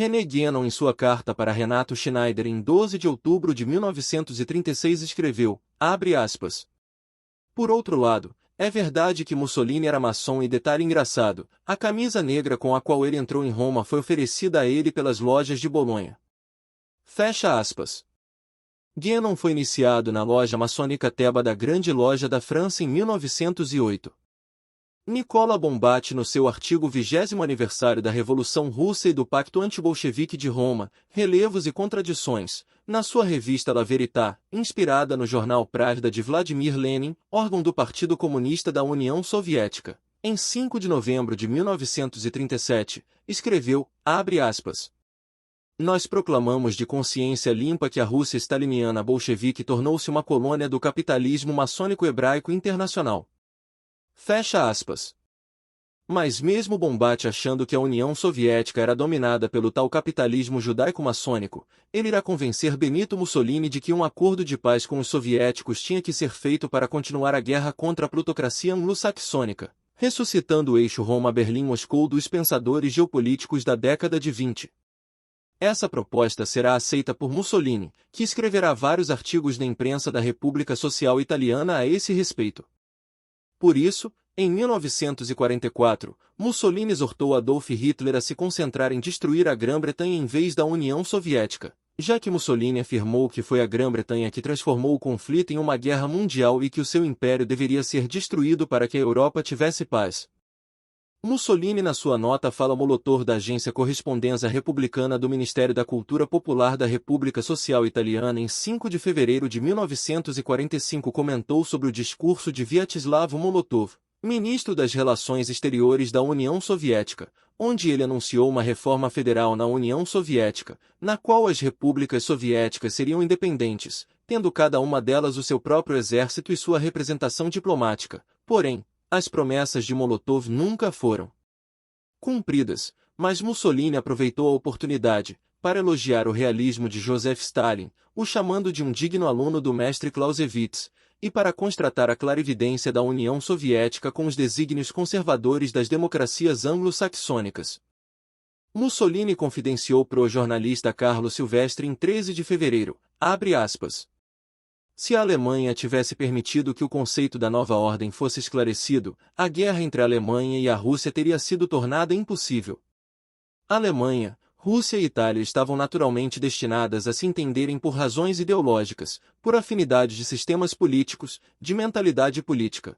René Guénon, em sua carta para Renato Schneider em 12 de outubro de 1936, escreveu, abre aspas. Por outro lado, é verdade que Mussolini era maçom e, detalhe engraçado, a camisa negra com a qual ele entrou em Roma foi oferecida a ele pelas lojas de Bolonha. Fecha aspas. Guénon foi iniciado na loja maçônica Teba da Grande Loja da França em 1908. Nicola Bombatti, no seu artigo 20º aniversário da Revolução Russa e do Pacto Antibolchevique de Roma, Relevos e Contradições, na sua revista La Verità, inspirada no jornal Pravda de Vladimir Lenin, órgão do Partido Comunista da União Soviética, em 5 de novembro de 1937, escreveu, abre aspas, nós proclamamos de consciência limpa que a Rússia staliniana bolchevique tornou-se uma colônia do capitalismo maçônico hebraico internacional. Fecha aspas. Mas mesmo Bombatti achando que a União Soviética era dominada pelo tal capitalismo judaico-maçônico, ele irá convencer Benito Mussolini de que um acordo de paz com os soviéticos tinha que ser feito para continuar a guerra contra a plutocracia anglo-saxônica, ressuscitando o eixo Roma-Berlim-Moscou dos pensadores geopolíticos da década de 20. Essa proposta será aceita por Mussolini, que escreverá vários artigos na imprensa da República Social Italiana a esse respeito. Por isso, em 1944, Mussolini exortou Adolf Hitler a se concentrar em destruir a Grã-Bretanha em vez da União Soviética, já que Mussolini afirmou que foi a Grã-Bretanha que transformou o conflito em uma guerra mundial e que o seu império deveria ser destruído para que a Europa tivesse paz. Mussolini, na sua nota fala Molotov da agência Correspondência Republicana do Ministério da Cultura Popular da República Social Italiana em 5 de fevereiro de 1945, comentou sobre o discurso de Vyacheslav Molotov, ministro das Relações Exteriores da União Soviética, onde ele anunciou uma reforma federal na União Soviética, na qual as repúblicas soviéticas seriam independentes, tendo cada uma delas o seu próprio exército e sua representação diplomática. Porém, as promessas de Molotov nunca foram cumpridas, mas Mussolini aproveitou a oportunidade para elogiar o realismo de Joseph Stalin, o chamando de um digno aluno do mestre Clausewitz, e para constatar a clarividência da União Soviética com os desígnios conservadores das democracias anglo-saxônicas. Mussolini confidenciou para o jornalista Carlo Silvestre em 13 de fevereiro, abre aspas, se a Alemanha tivesse permitido que o conceito da nova ordem fosse esclarecido, a guerra entre a Alemanha e a Rússia teria sido tornada impossível. A Alemanha, Rússia e Itália estavam naturalmente destinadas a se entenderem por razões ideológicas, por afinidade de sistemas políticos, de mentalidade política.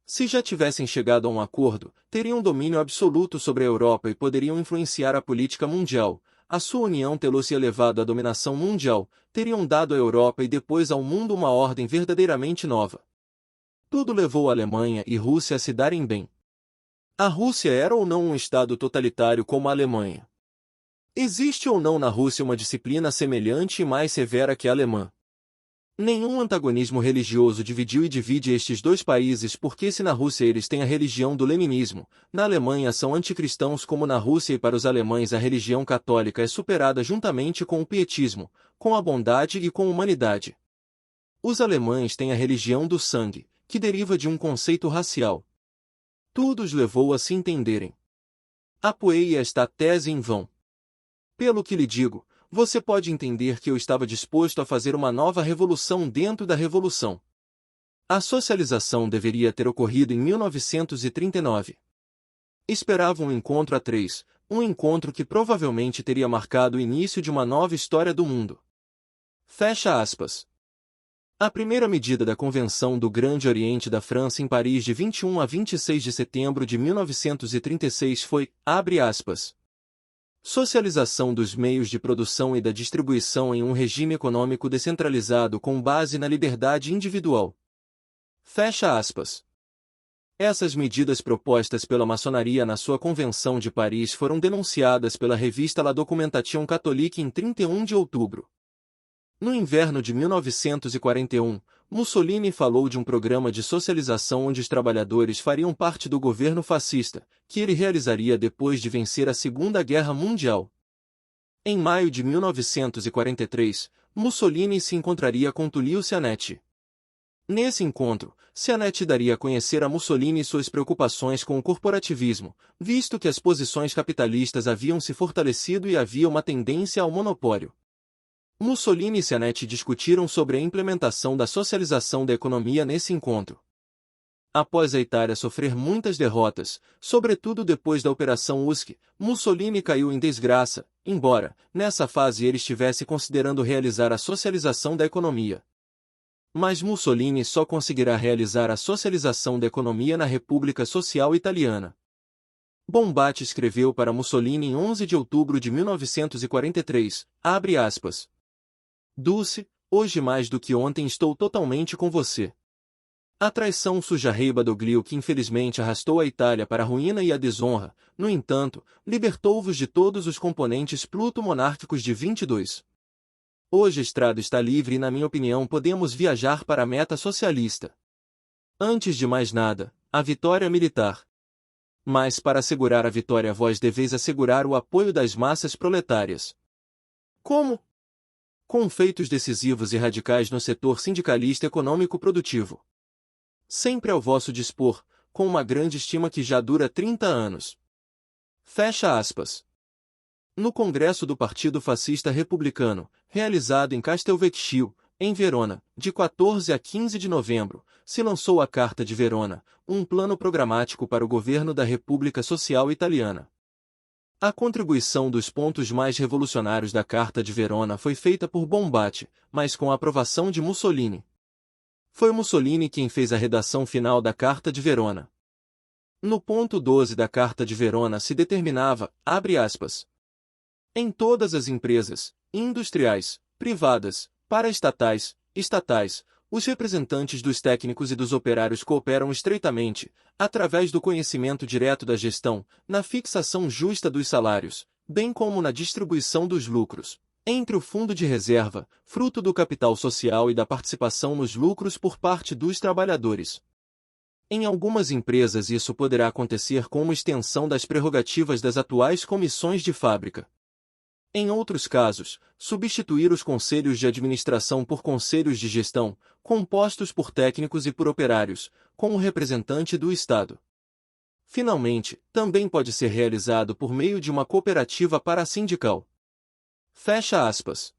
Se já tivessem chegado a um acordo, teriam domínio absoluto sobre a Europa e poderiam influenciar a política mundial. A sua união tê-los elevado à dominação mundial, teriam dado à Europa e depois ao mundo uma ordem verdadeiramente nova. Tudo levou a Alemanha e Rússia a se darem bem. A Rússia era ou não um Estado totalitário como a Alemanha? Existe ou não na Rússia uma disciplina semelhante e mais severa que a alemã? Nenhum antagonismo religioso dividiu e divide estes dois países, porque se na Rússia eles têm a religião do leninismo, na Alemanha são anticristãos como na Rússia, e para os alemães a religião católica é superada juntamente com o pietismo, com a bondade e com a humanidade. Os alemães têm a religião do sangue, que deriva de um conceito racial. Tudo os levou a se entenderem. Apoiei esta tese em vão. Pelo que lhe digo, você pode entender que eu estava disposto a fazer uma nova revolução dentro da revolução. A socialização deveria ter ocorrido em 1939. Esperava um encontro a três, um encontro que provavelmente teria marcado o início de uma nova história do mundo. Fecha aspas. A primeira medida da Convenção do Grande Oriente da França em Paris de 21 a 26 de setembro de 1936 foi, abre aspas, socialização dos meios de produção e da distribuição em um regime econômico descentralizado com base na liberdade individual. Fecha aspas. Essas medidas propostas pela maçonaria na sua Convenção de Paris foram denunciadas pela revista La Documentation Catholique em 31 de outubro. No inverno de 1941, Mussolini falou de um programa de socialização onde os trabalhadores fariam parte do governo fascista, que ele realizaria depois de vencer a Segunda Guerra Mundial. Em maio de 1943, Mussolini se encontraria com Tullio Cianetti. Nesse encontro, Cianetti daria a conhecer a Mussolini suas preocupações com o corporativismo, visto que as posições capitalistas haviam se fortalecido e havia uma tendência ao monopólio. Mussolini e Cianetti discutiram sobre a implementação da socialização da economia nesse encontro. Após a Itália sofrer muitas derrotas, sobretudo depois da Operação Uschi, Mussolini caiu em desgraça, embora, nessa fase ele estivesse considerando realizar a socialização da economia. Mas Mussolini só conseguirá realizar a socialização da economia na República Social Italiana. Bombatti escreveu para Mussolini em 11 de outubro de 1943, abre aspas. Dulce, hoje mais do que ontem estou totalmente com você. A traição suja-rei Badoglio que infelizmente arrastou a Itália para a ruína e a desonra, no entanto, libertou-vos de todos os componentes pluto-monárquicos de 22. Hoje a estrada está livre e na minha opinião podemos viajar para a meta socialista. Antes de mais nada, a vitória militar. Mas para assegurar a vitória vós deveis assegurar o apoio das massas proletárias. Como? Com feitos decisivos e radicais no setor sindicalista econômico-produtivo. Sempre ao vosso dispor, com uma grande estima que já dura 30 anos. Fecha aspas. No Congresso do Partido Fascista Republicano, realizado em Castelvecchio, em Verona, de 14 a 15 de novembro, se lançou a Carta de Verona, um plano programático para o governo da República Social Italiana. A contribuição dos pontos mais revolucionários da Carta de Verona foi feita por Bombatti, mas com a aprovação de Mussolini. Foi Mussolini quem fez a redação final da Carta de Verona. No ponto 12 da Carta de Verona se determinava, abre aspas, em todas as empresas, industriais, privadas, paraestatais, estatais, os representantes dos técnicos e dos operários cooperam estreitamente, através do conhecimento direto da gestão, na fixação justa dos salários, bem como na distribuição dos lucros, entre o fundo de reserva, fruto do capital social e da participação nos lucros por parte dos trabalhadores. Em algumas empresas isso poderá acontecer com uma extensão das prerrogativas das atuais comissões de fábrica. Em outros casos, substituir os conselhos de administração por conselhos de gestão, compostos por técnicos e por operários, com o representante do Estado. Finalmente, também pode ser realizado por meio de uma cooperativa parasindical. Fecha aspas.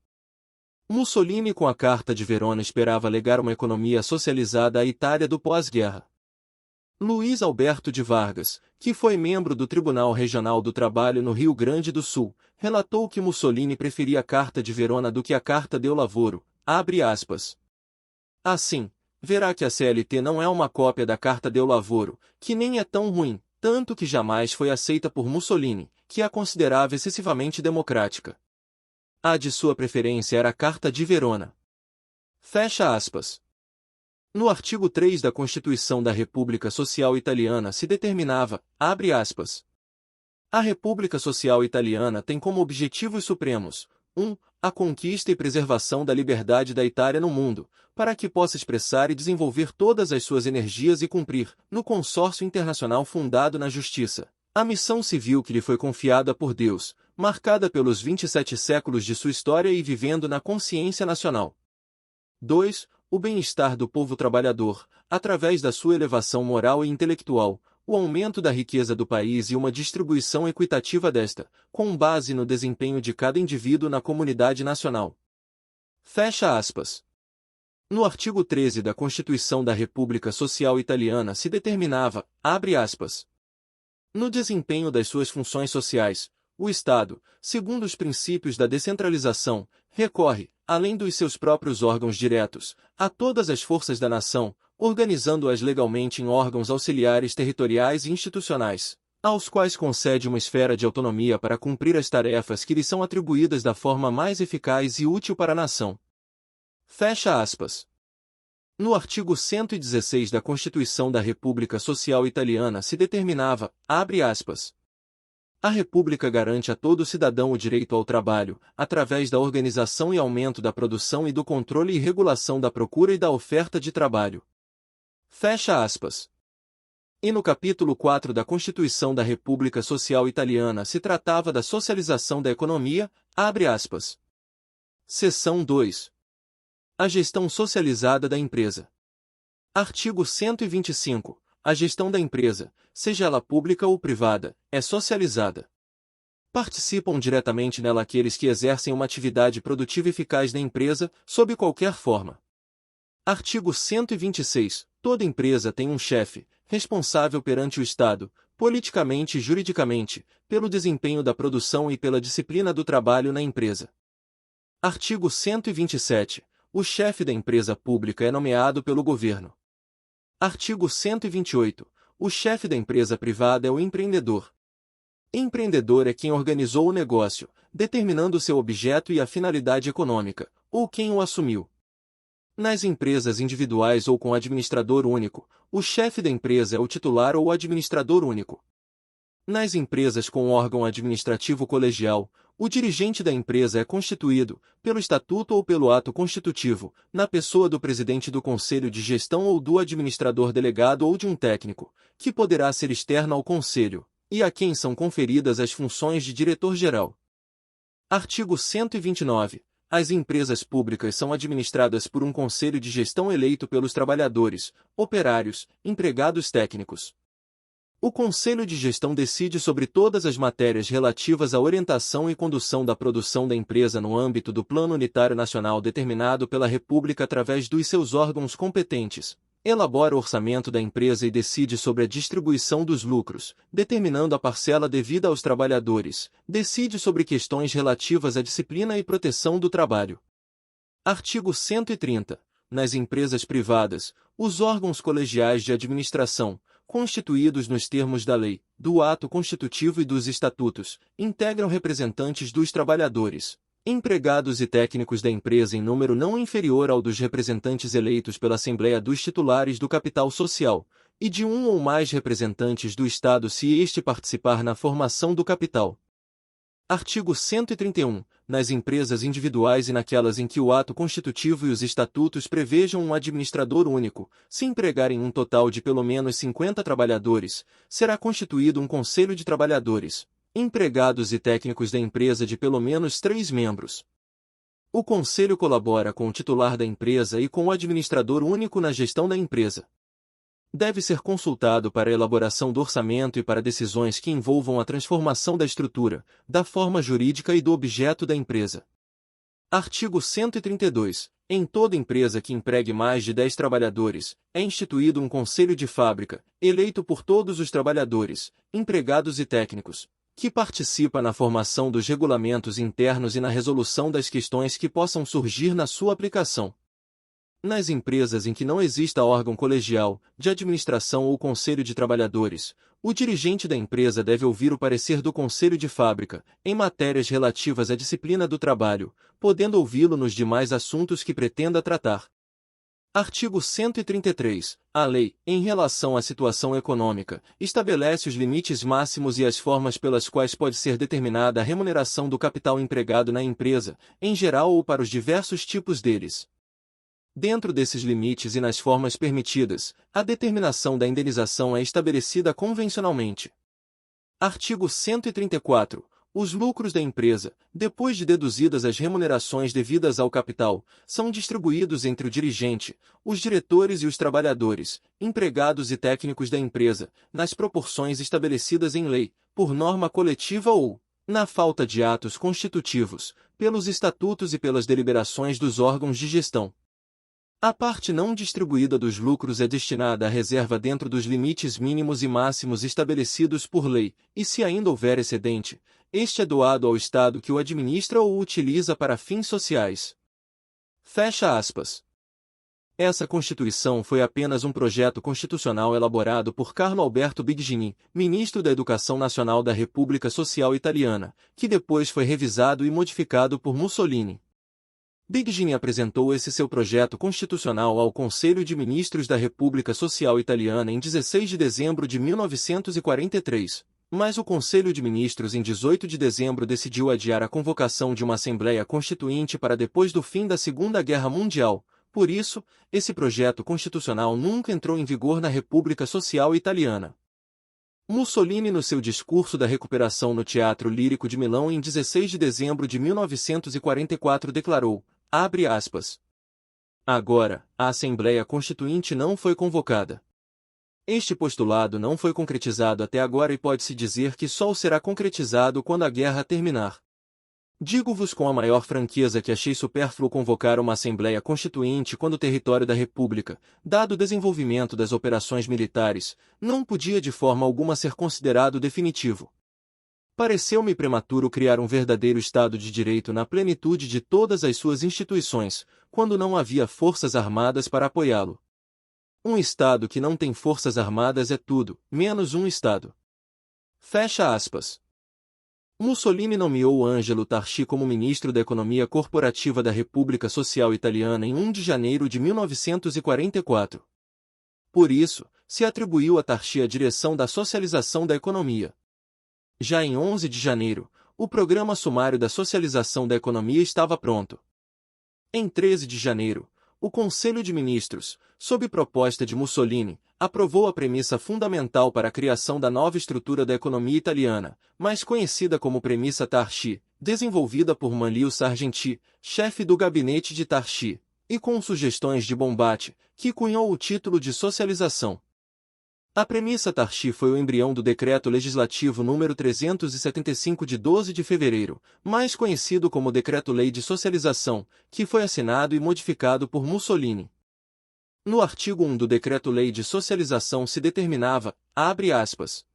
Mussolini com a Carta de Verona esperava legar uma economia socializada à Itália do pós-guerra. Luiz Alberto de Vargas, que foi membro do Tribunal Regional do Trabalho no Rio Grande do Sul, relatou que Mussolini preferia a Carta de Verona do que a Carta del Lavoro, abre aspas. Assim, verá que a CLT não é uma cópia da Carta del Lavoro, que nem é tão ruim, tanto que jamais foi aceita por Mussolini, que a considerava excessivamente democrática. A de sua preferência era a Carta de Verona. Fecha aspas. No artigo 3 da Constituição da República Social Italiana se determinava, abre aspas, a República Social Italiana tem como objetivos supremos, 1. A conquista e preservação da liberdade da Itália no mundo, para que possa expressar e desenvolver todas as suas energias e cumprir, no consórcio internacional fundado na justiça, a missão civil que lhe foi confiada por Deus, marcada pelos 27 séculos de sua história e vivendo na consciência nacional. 2. O bem-estar do povo trabalhador, através da sua elevação moral e intelectual, o aumento da riqueza do país e uma distribuição equitativa desta, com base no desempenho de cada indivíduo na comunidade nacional. Fecha aspas. No artigo 13 da Constituição da República Social Italiana se determinava, abre aspas, no desempenho das suas funções sociais, o Estado, segundo os princípios da descentralização, recorre, além dos seus próprios órgãos diretos, a todas as forças da nação, organizando-as legalmente em órgãos auxiliares territoriais e institucionais, aos quais concede uma esfera de autonomia para cumprir as tarefas que lhes são atribuídas da forma mais eficaz e útil para a nação. Fecha aspas. No artigo 116 da Constituição da República Social Italiana se determinava, abre aspas, a República garante a todo cidadão o direito ao trabalho, através da organização e aumento da produção e do controle e regulação da procura e da oferta de trabalho. Fecha aspas. E no capítulo 4 da Constituição da República Social Italiana se tratava da socialização da economia, abre aspas. Seção 2. A gestão socializada da empresa. Artigo 125. A gestão da empresa, seja ela pública ou privada, é socializada. Participam diretamente nela aqueles que exercem uma atividade produtiva eficaz na empresa, sob qualquer forma. Artigo 126. Toda empresa tem um chefe, responsável perante o Estado, politicamente e juridicamente, pelo desempenho da produção e pela disciplina do trabalho na empresa. Artigo 127. O chefe da empresa pública é nomeado pelo governo. Artigo 128. O chefe da empresa privada é o empreendedor. Empreendedor é quem organizou o negócio, determinando seu objeto e a finalidade econômica, ou quem o assumiu. Nas empresas individuais ou com administrador único, o chefe da empresa é o titular ou administrador único. Nas empresas com órgão administrativo colegial, o dirigente da empresa é constituído, pelo estatuto ou pelo ato constitutivo, na pessoa do presidente do conselho de gestão ou do administrador delegado ou de um técnico, que poderá ser externo ao conselho, e a quem são conferidas as funções de diretor-geral. Artigo 129. As empresas públicas são administradas por um conselho de gestão eleito pelos trabalhadores, operários, empregados técnicos. O Conselho de Gestão decide sobre todas as matérias relativas à orientação e condução da produção da empresa no âmbito do Plano Unitário Nacional determinado pela República através dos seus órgãos competentes. Elabora o orçamento da empresa e decide sobre a distribuição dos lucros, determinando a parcela devida aos trabalhadores. Decide sobre questões relativas à disciplina e proteção do trabalho. Artigo 130. Nas empresas privadas, os órgãos colegiais de administração, constituídos nos termos da lei, do ato constitutivo e dos estatutos, integram representantes dos trabalhadores, empregados e técnicos da empresa em número não inferior ao dos representantes eleitos pela Assembleia dos titulares do capital social, e de um ou mais representantes do Estado se este participar na formação do capital. Artigo 131. Nas empresas individuais e naquelas em que o ato constitutivo e os estatutos prevejam um administrador único, se empregarem um total de pelo menos 50 trabalhadores, será constituído um conselho de trabalhadores, empregados e técnicos da empresa de pelo menos 3 membros. O conselho colabora com o titular da empresa e com o administrador único na gestão da empresa. Deve ser consultado para a elaboração do orçamento e para decisões que envolvam a transformação da estrutura, da forma jurídica e do objeto da empresa. Artigo 132. Em toda empresa que empregue mais de 10 trabalhadores, é instituído um conselho de fábrica, eleito por todos os trabalhadores, empregados e técnicos, que participa na formação dos regulamentos internos e na resolução das questões que possam surgir na sua aplicação. Nas empresas em que não exista órgão colegial, de administração ou conselho de trabalhadores, o dirigente da empresa deve ouvir o parecer do conselho de fábrica, em matérias relativas à disciplina do trabalho, podendo ouvi-lo nos demais assuntos que pretenda tratar. Artigo 133. A lei, em relação à situação econômica, estabelece os limites máximos e as formas pelas quais pode ser determinada a remuneração do capital empregado na empresa, em geral ou para os diversos tipos deles. Dentro desses limites e nas formas permitidas, a determinação da indenização é estabelecida convencionalmente. Artigo 134. Os lucros da empresa, depois de deduzidas as remunerações devidas ao capital, são distribuídos entre o dirigente, os diretores e os trabalhadores, empregados e técnicos da empresa, nas proporções estabelecidas em lei, por norma coletiva ou, na falta de atos constitutivos, pelos estatutos e pelas deliberações dos órgãos de gestão. A parte não distribuída dos lucros é destinada à reserva dentro dos limites mínimos e máximos estabelecidos por lei, e se ainda houver excedente, este é doado ao Estado que o administra ou o utiliza para fins sociais. Fecha aspas. Essa Constituição foi apenas um projeto constitucional elaborado por Carlo Alberto Biggini, ministro da Educação Nacional da República Social Italiana, que depois foi revisado e modificado por Mussolini. Biggini apresentou esse seu projeto constitucional ao Conselho de Ministros da República Social Italiana em 16 de dezembro de 1943, mas o Conselho de Ministros em 18 de dezembro decidiu adiar a convocação de uma Assembleia Constituinte para depois do fim da Segunda Guerra Mundial. Por isso, esse projeto constitucional nunca entrou em vigor na República Social Italiana. Mussolini, no seu discurso da recuperação no Teatro Lírico de Milão em 16 de dezembro de 1944, declarou, abre aspas, Agora, a Assembleia Constituinte não foi convocada. Este postulado não foi concretizado até agora e pode-se dizer que só o será concretizado quando a guerra terminar. Digo-vos com a maior franqueza que achei supérfluo convocar uma Assembleia Constituinte quando o território da República, dado o desenvolvimento das operações militares, não podia de forma alguma ser considerado definitivo. Pareceu-me prematuro criar um verdadeiro Estado de Direito na plenitude de todas as suas instituições, quando não havia forças armadas para apoiá-lo. Um Estado que não tem forças armadas é tudo, menos um Estado. Fecha aspas. Mussolini nomeou Angelo Tarchi como ministro da Economia Corporativa da República Social Italiana em 1 de janeiro de 1944. Por isso, se atribuiu a Tarchi a direção da socialização da economia. Já em 11 de janeiro, o programa sumário da socialização da economia estava pronto. Em 13 de janeiro, o Conselho de Ministros, sob proposta de Mussolini, aprovou a premissa fundamental para a criação da nova estrutura da economia italiana, mais conhecida como premissa Tarchi, desenvolvida por Manlio Sargenti, chefe do gabinete de Tarchi, e com sugestões de Bombate, que cunhou o título de socialização. A premissa Tarchi foi o embrião do Decreto Legislativo nº 375 de 12 de fevereiro, mais conhecido como Decreto-Lei de Socialização, que foi assinado e modificado por Mussolini. No artigo 1 do Decreto-Lei de Socialização se determinava, abre aspas,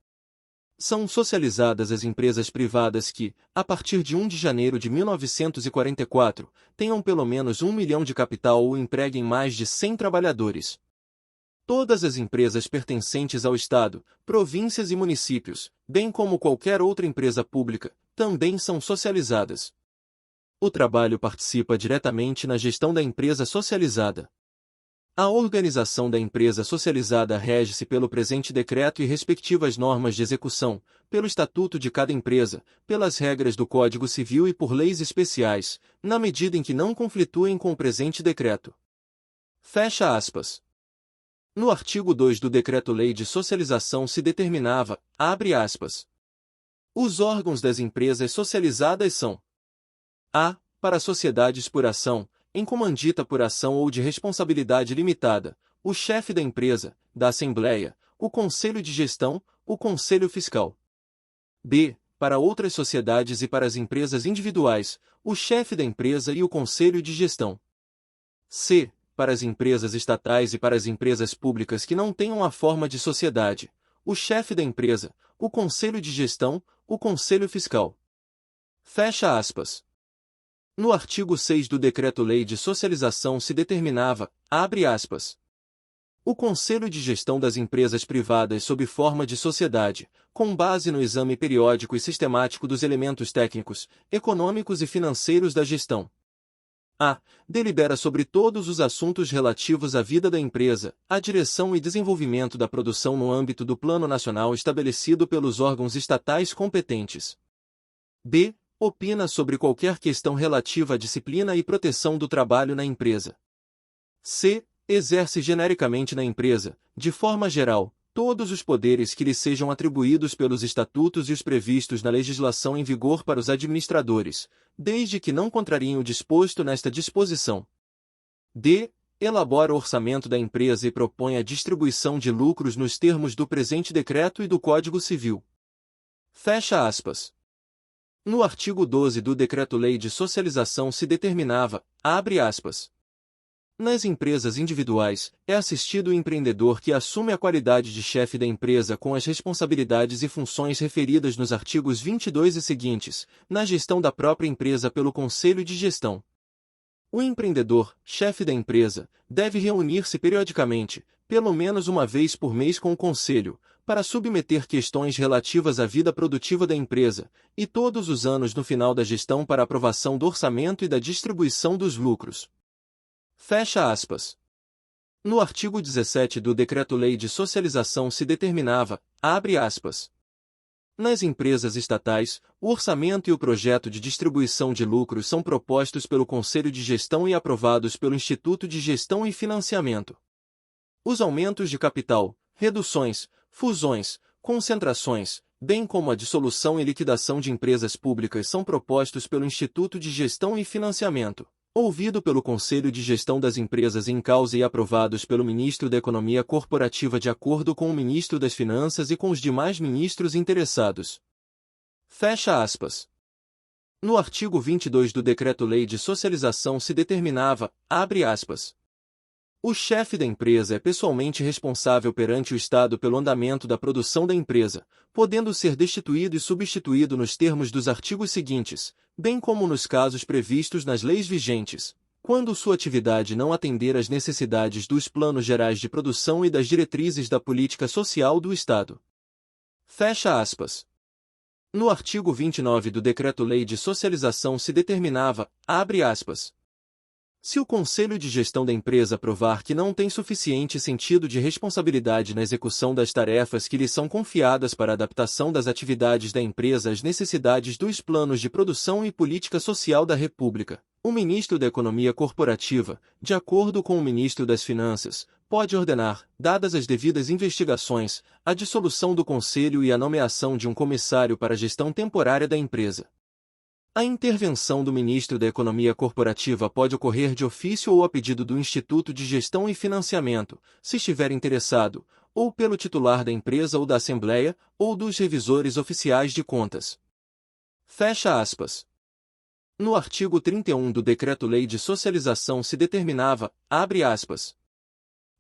são socializadas as empresas privadas que, a partir de 1 de janeiro de 1944, tenham pelo menos 1 milhão de capital ou empreguem mais de 100 trabalhadores. Todas as empresas pertencentes ao Estado, províncias e municípios, bem como qualquer outra empresa pública, também são socializadas. O trabalho participa diretamente na gestão da empresa socializada. A organização da empresa socializada rege-se pelo presente decreto e respectivas normas de execução, pelo estatuto de cada empresa, pelas regras do Código Civil e por leis especiais, na medida em que não conflituem com o presente decreto. Fecha aspas. No artigo 2 do Decreto-Lei de Socialização se determinava, abre aspas, os órgãos das empresas socializadas são a. Para sociedades por ação, em comandita por ação ou de responsabilidade limitada, o chefe da empresa, da Assembleia, o Conselho de Gestão, o Conselho Fiscal. b. Para outras sociedades e para as empresas individuais, o chefe da empresa e o Conselho de Gestão. c. Para as empresas estatais e para as empresas públicas que não tenham a forma de sociedade, o chefe da empresa, o Conselho de Gestão, o Conselho Fiscal. Fecha aspas. No artigo 6 do Decreto-Lei de Socialização se determinava, abre aspas, o Conselho de Gestão das Empresas Privadas sob forma de sociedade, com base no exame periódico e sistemático dos elementos técnicos, econômicos e financeiros da gestão. A. Delibera sobre todos os assuntos relativos à vida da empresa, à direção e desenvolvimento da produção no âmbito do Plano Nacional estabelecido pelos órgãos estatais competentes. B. Opina sobre qualquer questão relativa à disciplina e proteção do trabalho na empresa. C. Exerce genericamente na empresa, de forma geral, todos os poderes que lhe sejam atribuídos pelos estatutos e os previstos na legislação em vigor para os administradores, desde que não contrariem o disposto nesta disposição. D. Elabora o orçamento da empresa e propõe a distribuição de lucros nos termos do presente decreto e do Código Civil. Fecha aspas. No artigo 12 do Decreto-Lei de Socialização se determinava, abre aspas, nas empresas individuais, é assistido o empreendedor que assume a qualidade de chefe da empresa com as responsabilidades e funções referidas nos artigos 22 e seguintes, na gestão da própria empresa pelo Conselho de Gestão. O empreendedor, chefe da empresa, deve reunir-se periodicamente, pelo menos uma vez por mês com o Conselho, para submeter questões relativas à vida produtiva da empresa, e todos os anos no final da gestão para aprovação do orçamento e da distribuição dos lucros. Fecha aspas. No artigo 17 do Decreto-Lei de Socialização se determinava, abre aspas, nas empresas estatais, o orçamento e o projeto de distribuição de lucros são propostos pelo Conselho de Gestão e aprovados pelo Instituto de Gestão e Financiamento. Os aumentos de capital, reduções, fusões, concentrações, bem como a dissolução e liquidação de empresas públicas são propostos pelo Instituto de Gestão e Financiamento. ouvido pelo Conselho de Gestão das Empresas em causa e aprovados pelo Ministro da Economia Corporativa de acordo com o Ministro das Finanças e com os demais ministros interessados. Fecha aspas. No artigo 22 do Decreto-Lei de Socialização se determinava, abre aspas, o chefe da empresa é pessoalmente responsável perante o Estado pelo andamento da produção da empresa, podendo ser destituído e substituído nos termos dos artigos seguintes, bem como nos casos previstos nas leis vigentes, quando sua atividade não atender às necessidades dos planos gerais de produção e das diretrizes da política social do Estado. Fecha aspas. No artigo 29 do Decreto-Lei de Socialização se determinava, abre aspas, se o Conselho de Gestão da empresa provar que não tem suficiente sentido de responsabilidade na execução das tarefas que lhe são confiadas para a adaptação das atividades da empresa às necessidades dos planos de produção e política social da República, o Ministro da Economia Corporativa, de acordo com o Ministro das Finanças, pode ordenar, dadas as devidas investigações, a dissolução do Conselho e a nomeação de um comissário para a gestão temporária da empresa. A intervenção do Ministro da Economia Corporativa pode ocorrer de ofício ou a pedido do Instituto de Gestão e Financiamento, se estiver interessado, ou pelo titular da empresa ou da Assembleia, ou dos revisores oficiais de contas. Fecha aspas. No artigo 31 do Decreto-Lei de Socialização se determinava, abre aspas,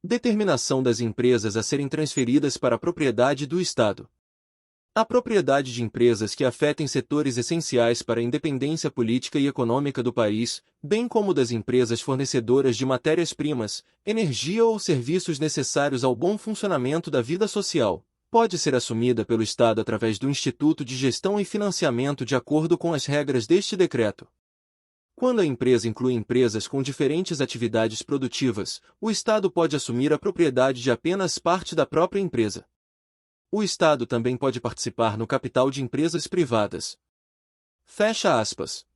determinação das empresas a serem transferidas para a propriedade do Estado. A propriedade de empresas que afetem setores essenciais para a independência política e econômica do país, bem como das empresas fornecedoras de matérias-primas, energia ou serviços necessários ao bom funcionamento da vida social, pode ser assumida pelo Estado através do Instituto de Gestão e Financiamento de acordo com as regras deste decreto. Quando a empresa inclui empresas com diferentes atividades produtivas, o Estado pode assumir a propriedade de apenas parte da própria empresa. O Estado também pode participar no capital de empresas privadas. Fecha aspas.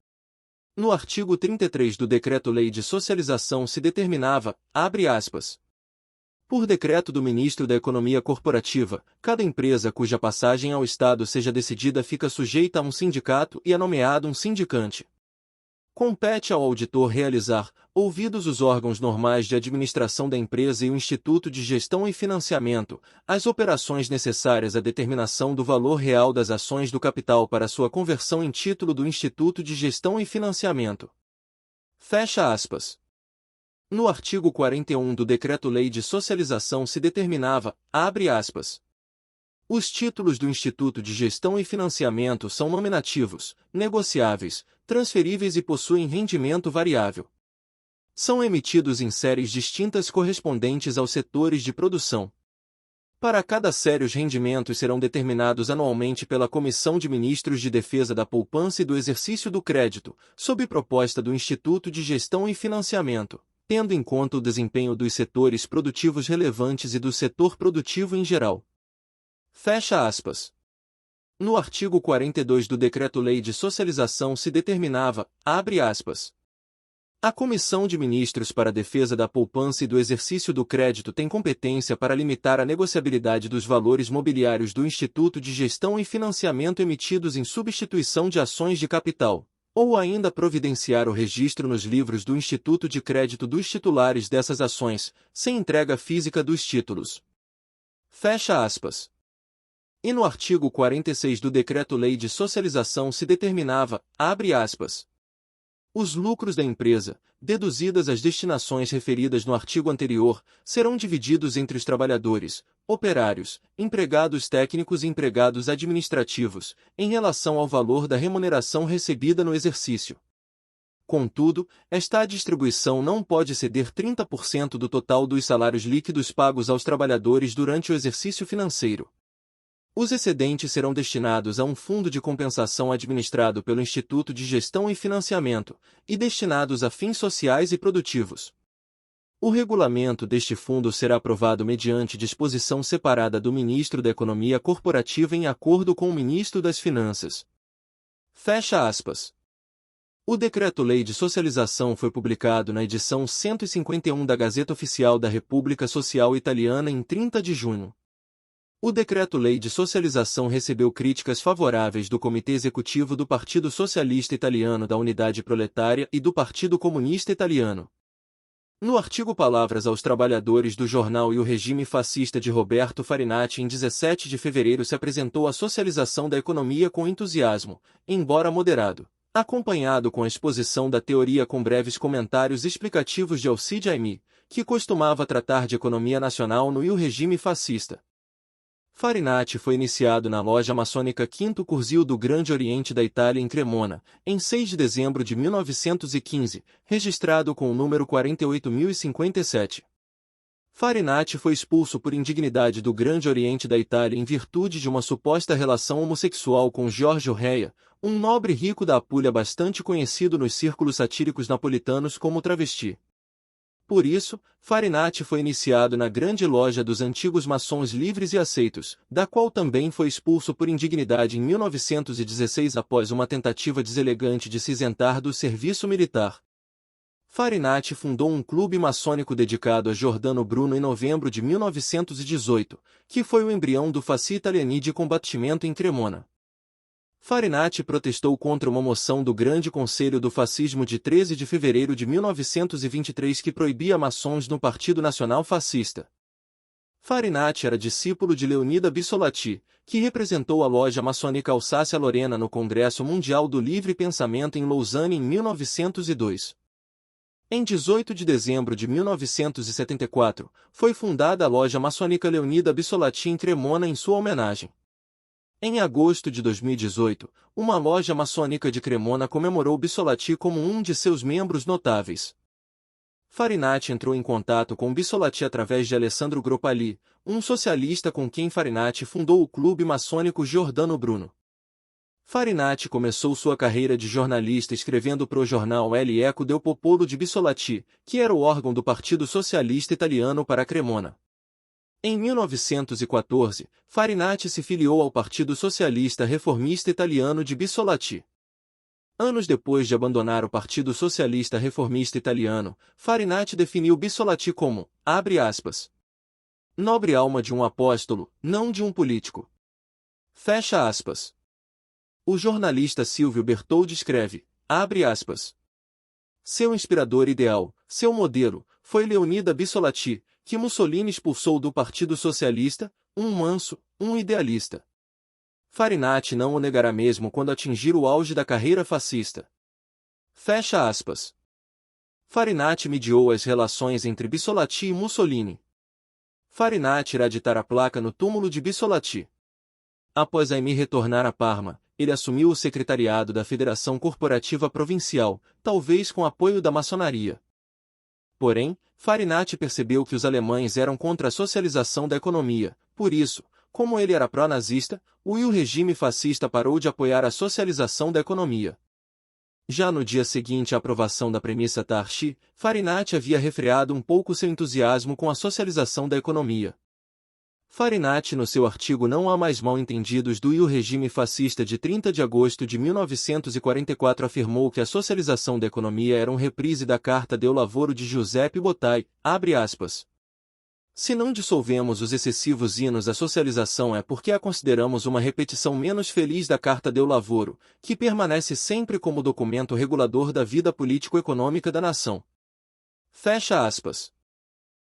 No artigo 33 do Decreto-Lei de Socialização se determinava, abre aspas, por decreto do Ministro da Economia Corporativa, cada empresa cuja passagem ao Estado seja decidida fica sujeita a um sindicato e é nomeado um sindicante. Compete ao auditor realizar, ouvidos os órgãos normais de administração da empresa e o Instituto de Gestão e Financiamento, as operações necessárias à determinação do valor real das ações do capital para sua conversão em título do Instituto de Gestão e Financiamento. Fecha aspas. No artigo 41 do Decreto-Lei de Socialização se determinava, abre aspas, os títulos do Instituto de Gestão e Financiamento são nominativos, negociáveis, transferíveis e possuem rendimento variável. São emitidos em séries distintas correspondentes aos setores de produção. Para cada série os rendimentos serão determinados anualmente pela Comissão de Ministros de Defesa da Poupança e do Exercício do Crédito, sob proposta do Instituto de Gestão e Financiamento, tendo em conta o desempenho dos setores produtivos relevantes e do setor produtivo em geral. Fecha aspas. No artigo 42 do Decreto-Lei de Socialização se determinava, abre aspas, a Comissão de Ministros para a Defesa da Poupança e do Exercício do Crédito tem competência para limitar a negociabilidade dos valores mobiliários do Instituto de Gestão e Financiamento emitidos em substituição de ações de capital, ou ainda providenciar o registro nos livros do Instituto de Crédito dos titulares dessas ações, sem entrega física dos títulos. Fecha aspas. E no artigo 46 do Decreto-Lei de Socialização se determinava, abre aspas, os lucros da empresa, deduzidas as destinações referidas no artigo anterior, serão divididos entre os trabalhadores, operários, empregados técnicos e empregados administrativos, em relação ao valor da remuneração recebida no exercício. Contudo, esta distribuição não pode exceder 30% do total dos salários líquidos pagos aos trabalhadores durante o exercício financeiro. Os excedentes serão destinados a um fundo de compensação administrado pelo Instituto de Gestão e Financiamento, e destinados a fins sociais e produtivos. O regulamento deste fundo será aprovado mediante disposição separada do Ministro da Economia Corporativa em acordo com o Ministro das Finanças. Fecha aspas. O Decreto-Lei de Socialização foi publicado na edição 151 da Gazeta Oficial da República Social Italiana em 30 de junho. O decreto-lei de socialização recebeu críticas favoráveis do Comitê Executivo do Partido Socialista Italiano da Unidade Proletária e do Partido Comunista Italiano. No artigo Palavras aos Trabalhadores do jornal E o Regime Fascista de Roberto Farinati, em 17 de fevereiro se apresentou a socialização da economia com entusiasmo, embora moderado, acompanhado com a exposição da teoria com breves comentários explicativos de Alcide Aimé, que costumava tratar de economia nacional no E o Regime Fascista. Farinati foi iniciado na loja maçônica Quinto Curzio do Grande Oriente da Itália em Cremona, em 6 de dezembro de 1915, registrado com o número 48.057. Farinati foi expulso por indignidade do Grande Oriente da Itália em virtude de uma suposta relação homossexual com Giorgio Reia, um nobre rico da Apulia bastante conhecido nos círculos satíricos napolitanos como travesti. Por isso, Farinati foi iniciado na grande loja dos antigos maçons livres e aceitos, da qual também foi expulso por indignidade em 1916 após uma tentativa deselegante de se isentar do serviço militar. Farinati fundou um clube maçônico dedicado a Giordano Bruno em novembro de 1918, que foi o embrião do Fasci Italiani de combatimento em Cremona. Farinati protestou contra uma moção do Grande Conselho do Fascismo de 13 de fevereiro de 1923 que proibia maçons no Partido Nacional Fascista. Farinati era discípulo de Leonida Bissolati, que representou a loja maçônica Alsácia-Lorena no Congresso Mundial do Livre Pensamento em Lausanne em 1902. Em 18 de dezembro de 1974, foi fundada a loja maçônica Leonida Bissolati em Cremona em sua homenagem. Em agosto de 2018, uma loja maçônica de Cremona comemorou Bissolati como um de seus membros notáveis. Farinati entrou em contato com Bissolati através de Alessandro Gropali, um socialista com quem Farinati fundou o clube maçônico Giordano Bruno. Farinati começou sua carreira de jornalista escrevendo para o jornal El Eco del Popolo de Bissolati, que era o órgão do Partido Socialista Italiano para Cremona. Em 1914, Farinati se filiou ao Partido Socialista Reformista Italiano de Bissolati. Anos depois de abandonar o Partido Socialista Reformista Italiano, Farinati definiu Bissolati como, abre aspas, nobre alma de um apóstolo, não de um político. Fecha aspas. O jornalista Silvio Bertoldi escreve, abre aspas, seu inspirador ideal, seu modelo, foi Leonida Bissolati, que Mussolini expulsou do Partido Socialista, um manso, um idealista. Farinati não o negará mesmo quando atingir o auge da carreira fascista. Fecha aspas. Farinati mediou as relações entre Bissolati e Mussolini. Farinati irá ditar a placa no túmulo de Bissolati. Após Aimé retornar a Parma, ele assumiu o secretariado da Federação Corporativa Provincial, talvez com apoio da maçonaria. Porém, Farinati percebeu que os alemães eram contra a socialização da economia, por isso, como ele era pró-nazista, o regime fascista parou de apoiar a socialização da economia. Já no dia seguinte à aprovação da premissa Tarchi, Farinati havia refreado um pouco seu entusiasmo com a socialização da economia. Farinati no seu artigo Não há mais mal-entendidos do regime fascista de 30 de agosto de 1944 afirmou que a socialização da economia era reprise da Carta del Lavoro de Giuseppe Bottai, abre aspas. Se não dissolvemos os excessivos hinos à socialização é porque a consideramos uma repetição menos feliz da Carta del Lavoro, que permanece sempre como documento regulador da vida político-econômica da nação. Fecha aspas.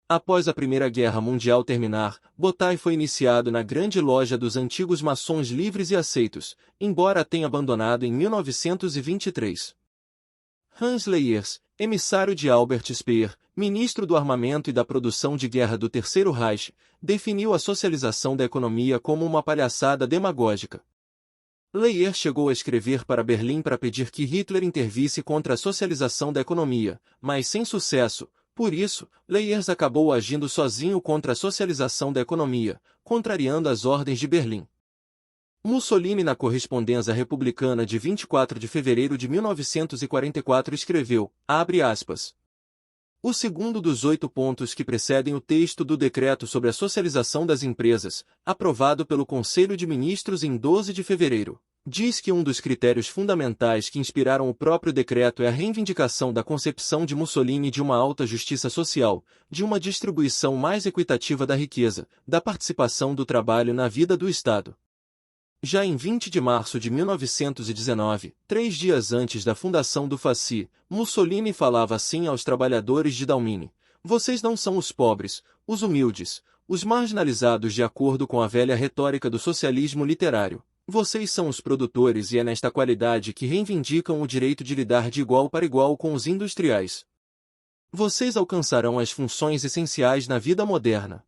Após a Primeira Guerra Mundial terminar, Bottai foi iniciado na grande loja dos antigos maçons livres e aceitos, embora a tenha abandonado em 1923. Hans Leyers, emissário de Albert Speer, ministro do Armamento e da Produção de Guerra do Terceiro Reich, definiu a socialização da economia como uma palhaçada demagógica. Leyers chegou a escrever para Berlim para pedir que Hitler intervisse contra a socialização da economia, mas sem sucesso. Por isso, Leyers acabou agindo sozinho contra a socialização da economia, contrariando as ordens de Berlim. Mussolini na correspondência republicana de 24 de fevereiro de 1944 escreveu, abre aspas, o segundo dos 8 pontos que precedem o texto do decreto sobre a socialização das empresas, aprovado pelo Conselho de Ministros em 12 de fevereiro, diz que um dos critérios fundamentais que inspiraram o próprio decreto é a reivindicação da concepção de Mussolini de uma alta justiça social, de uma distribuição mais equitativa da riqueza, da participação do trabalho na vida do Estado. Já em 20 de março de 1919, 3 dias antes da fundação do Fasci, Mussolini falava assim aos trabalhadores de Dalmine: "Vocês não são os pobres, os humildes, os marginalizados de acordo com a velha retórica do socialismo literário. Vocês são os produtores e é nesta qualidade que reivindicam o direito de lidar de igual para igual com os industriais. Vocês alcançarão as funções essenciais na vida moderna.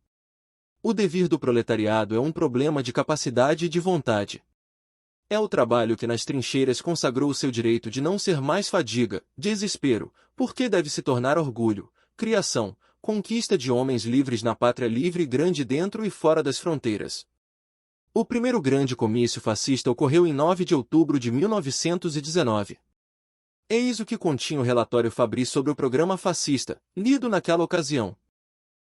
O devir do proletariado é um problema de capacidade e de vontade. É o trabalho que nas trincheiras consagrou o seu direito de não ser mais fadiga, desespero, porque deve se tornar orgulho, criação, conquista de homens livres na pátria livre e grande dentro e fora das fronteiras." O primeiro grande comício fascista ocorreu em 9 de outubro de 1919. Eis o que continha o relatório Fabri sobre o programa fascista, lido naquela ocasião.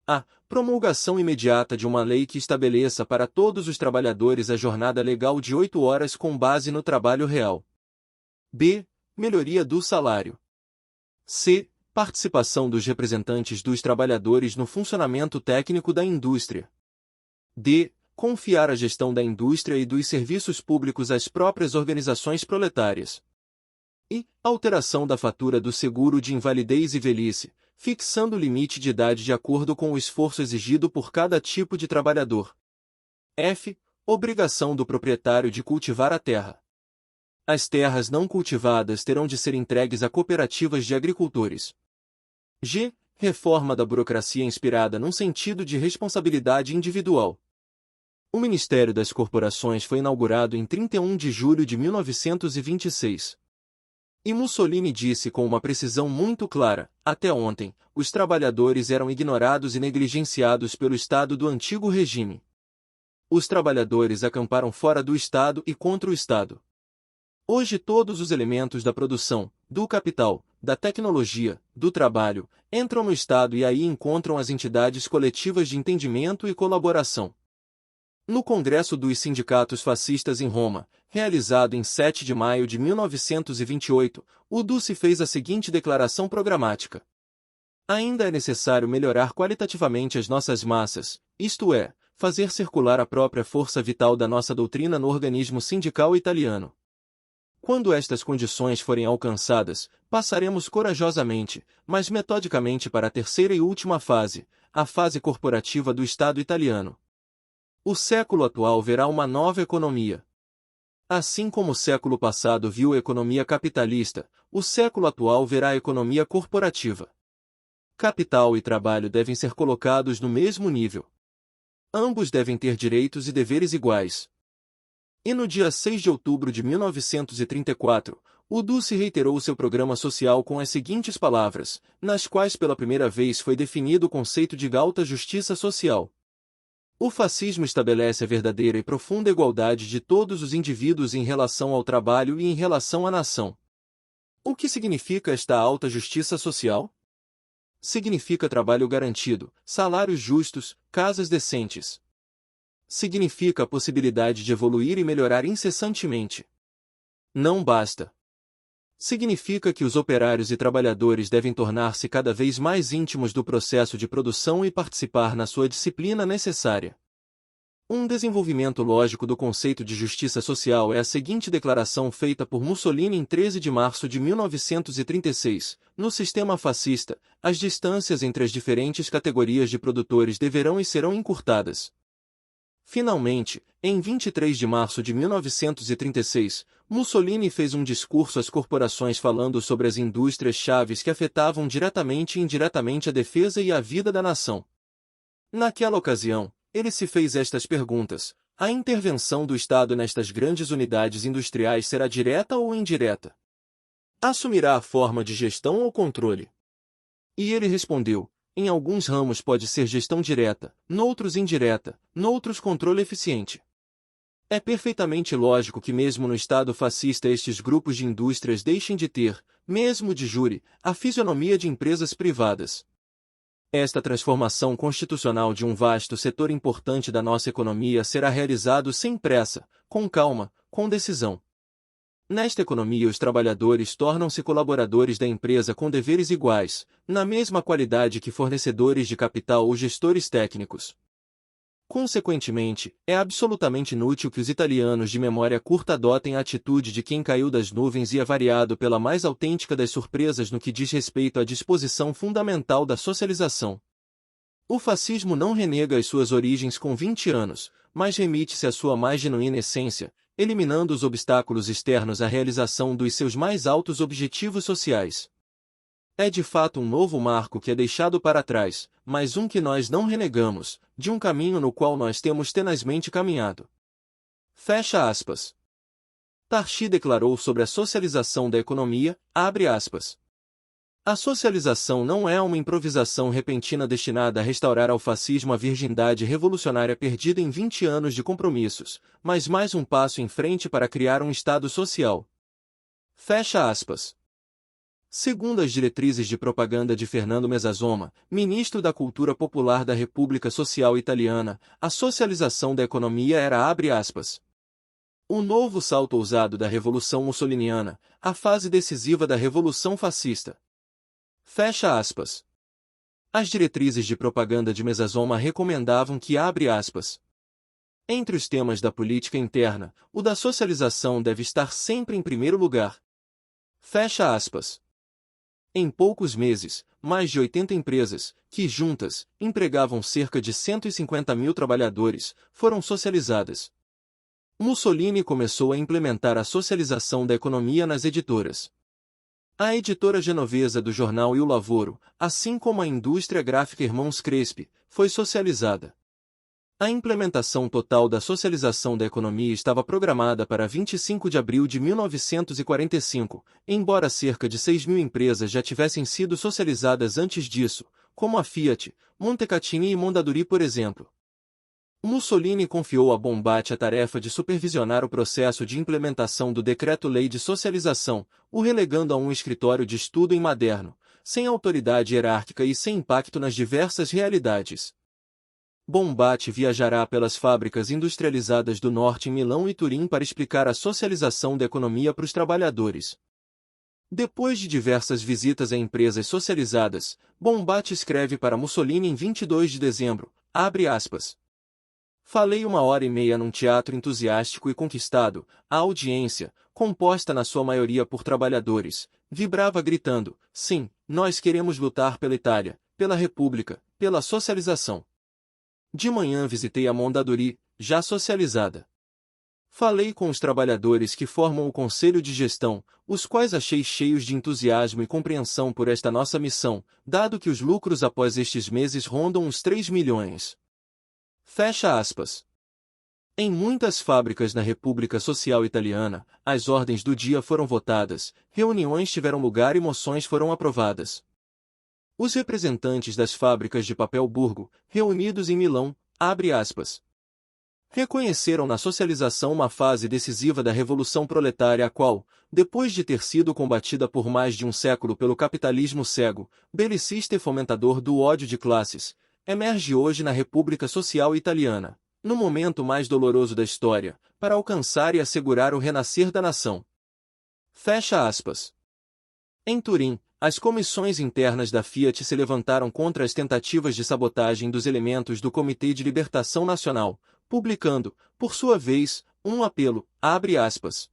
A. Promulgação imediata de uma lei que estabeleça para todos os trabalhadores a jornada legal de 8 horas com base no trabalho real. B. Melhoria do salário. C. Participação dos representantes dos trabalhadores no funcionamento técnico da indústria. D. Confiar a gestão da indústria e dos serviços públicos às próprias organizações proletárias. E. Alteração da fatura do seguro de invalidez e velhice, fixando o limite de idade de acordo com o esforço exigido por cada tipo de trabalhador. F. Obrigação do proprietário de cultivar a terra. As terras não cultivadas terão de ser entregues a cooperativas de agricultores. G. Reforma da burocracia inspirada num sentido de responsabilidade individual. O Ministério das Corporações foi inaugurado em 31 de julho de 1926. E Mussolini disse com uma precisão muito clara: até ontem, os trabalhadores eram ignorados e negligenciados pelo Estado do antigo regime. Os trabalhadores acamparam fora do Estado e contra o Estado. Hoje todos os elementos da produção, do capital, da tecnologia, do trabalho, entram no Estado e aí encontram as entidades coletivas de entendimento e colaboração. No Congresso dos Sindicatos Fascistas em Roma, realizado em 7 de maio de 1928, o Duce fez a seguinte declaração programática: "Ainda é necessário melhorar qualitativamente as nossas massas, isto é, fazer circular a própria força vital da nossa doutrina no organismo sindical italiano. Quando estas condições forem alcançadas, passaremos corajosamente, mas metodicamente para a terceira e última fase, a fase corporativa do Estado italiano. O século atual verá uma nova economia. Assim como o século passado viu a economia capitalista, o século atual verá a economia corporativa. Capital e trabalho devem ser colocados no mesmo nível. Ambos devem ter direitos e deveres iguais." E no dia 6 de outubro de 1934, o Duce reiterou seu programa social com as seguintes palavras, nas quais pela primeira vez foi definido o conceito de alta justiça social: "O fascismo estabelece a verdadeira e profunda igualdade de todos os indivíduos em relação ao trabalho e em relação à nação." O que significa esta alta justiça social? Significa trabalho garantido, salários justos, casas decentes. Significa a possibilidade de evoluir e melhorar incessantemente. Não basta. Significa que os operários e trabalhadores devem tornar-se cada vez mais íntimos do processo de produção e participar na sua disciplina necessária. Um desenvolvimento lógico do conceito de justiça social é a seguinte declaração feita por Mussolini em 13 de março de 1936. No sistema fascista, as distâncias entre as diferentes categorias de produtores deverão e serão encurtadas. Finalmente, em 23 de março de 1936, Mussolini fez um discurso às corporações falando sobre as indústrias chaves que afetavam diretamente e indiretamente a defesa e a vida da nação. Naquela ocasião, ele se fez estas perguntas: a intervenção do Estado nestas grandes unidades industriais será direta ou indireta? Assumirá a forma de gestão ou controle? E ele respondeu: em alguns ramos pode ser gestão direta, noutros indireta, noutros controle eficiente. É perfeitamente lógico que mesmo no Estado fascista estes grupos de indústrias deixem de ter, mesmo de jure, a fisionomia de empresas privadas. Esta transformação constitucional de um vasto setor importante da nossa economia será realizado sem pressa, com calma, com decisão. Nesta economia, os trabalhadores tornam-se colaboradores da empresa com deveres iguais, na mesma qualidade que fornecedores de capital ou gestores técnicos. Consequentemente, é absolutamente inútil que os italianos de memória curta adotem a atitude de quem caiu das nuvens e é variado pela mais autêntica das surpresas no que diz respeito à disposição fundamental da socialização. O fascismo não renega as suas origens com 20 anos, mas remite-se à sua mais genuína essência, eliminando os obstáculos externos à realização dos seus mais altos objetivos sociais. É de fato um novo marco que é deixado para trás, mas um que nós não renegamos, de um caminho no qual nós temos tenazmente caminhado. Fecha aspas. Tarchi declarou sobre a socialização da economia, abre aspas. A socialização não é uma improvisação repentina destinada a restaurar ao fascismo a virgindade revolucionária perdida em 20 anos de compromissos, mas mais um passo em frente para criar um Estado social. Fecha aspas. Segundo as diretrizes de propaganda de Fernando Mezzasoma, ministro da Cultura Popular da República Social Italiana, a socialização da economia era abre aspas. O novo salto ousado da Revolução Mussoliniana, a fase decisiva da Revolução Fascista. Fecha aspas. As diretrizes de propaganda de Mezzasoma recomendavam que abre aspas. Entre os temas da política interna, o da socialização deve estar sempre em primeiro lugar. Fecha aspas. Em poucos meses, mais de 80 empresas, que juntas empregavam cerca de 150 mil trabalhadores, foram socializadas. Mussolini começou a implementar a socialização da economia nas editoras. A editora genovesa do jornal Il Lavoro, assim como a indústria gráfica Irmãos Crespi, foi socializada. A implementação total da socialização da economia estava programada para 25 de abril de 1945, embora cerca de 6 mil empresas já tivessem sido socializadas antes disso, como a Fiat, Montecatini e Mondadori, por exemplo. Mussolini confiou a Bombati a tarefa de supervisionar o processo de implementação do Decreto-Lei de Socialização, o relegando a um escritório de estudo em Maderno, sem autoridade hierárquica e sem impacto nas diversas realidades. Bombati viajará pelas fábricas industrializadas do norte em Milão e Turim para explicar a socialização da economia para os trabalhadores. Depois de diversas visitas a empresas socializadas, Bombati escreve para Mussolini em 22 de dezembro, abre aspas. Falei 1h30 num teatro entusiástico e conquistado, a audiência, composta na sua maioria por trabalhadores, vibrava gritando, sim, nós queremos lutar pela Itália, pela República, pela socialização. De manhã visitei a Mondadori, já socializada. Falei com os trabalhadores que formam o Conselho de Gestão, os quais achei cheios de entusiasmo e compreensão por esta nossa missão, dado que os lucros após estes meses rondam os 3 milhões. Fecha aspas. Em muitas fábricas na República Social Italiana, as ordens do dia foram votadas, reuniões tiveram lugar e moções foram aprovadas. Os representantes das fábricas de papel Burgo, reunidos em Milão, abre aspas, reconheceram na socialização uma fase decisiva da Revolução Proletária a qual, depois de ter sido combatida por mais de um século pelo capitalismo cego, belicista e fomentador do ódio de classes, emerge hoje na República Social Italiana, no momento mais doloroso da história, para alcançar e assegurar o renascer da nação. Fecha aspas. Em Turim, as comissões internas da Fiat se levantaram contra as tentativas de sabotagem dos elementos do Comitê de Libertação Nacional, publicando, por sua vez, um apelo, abre aspas.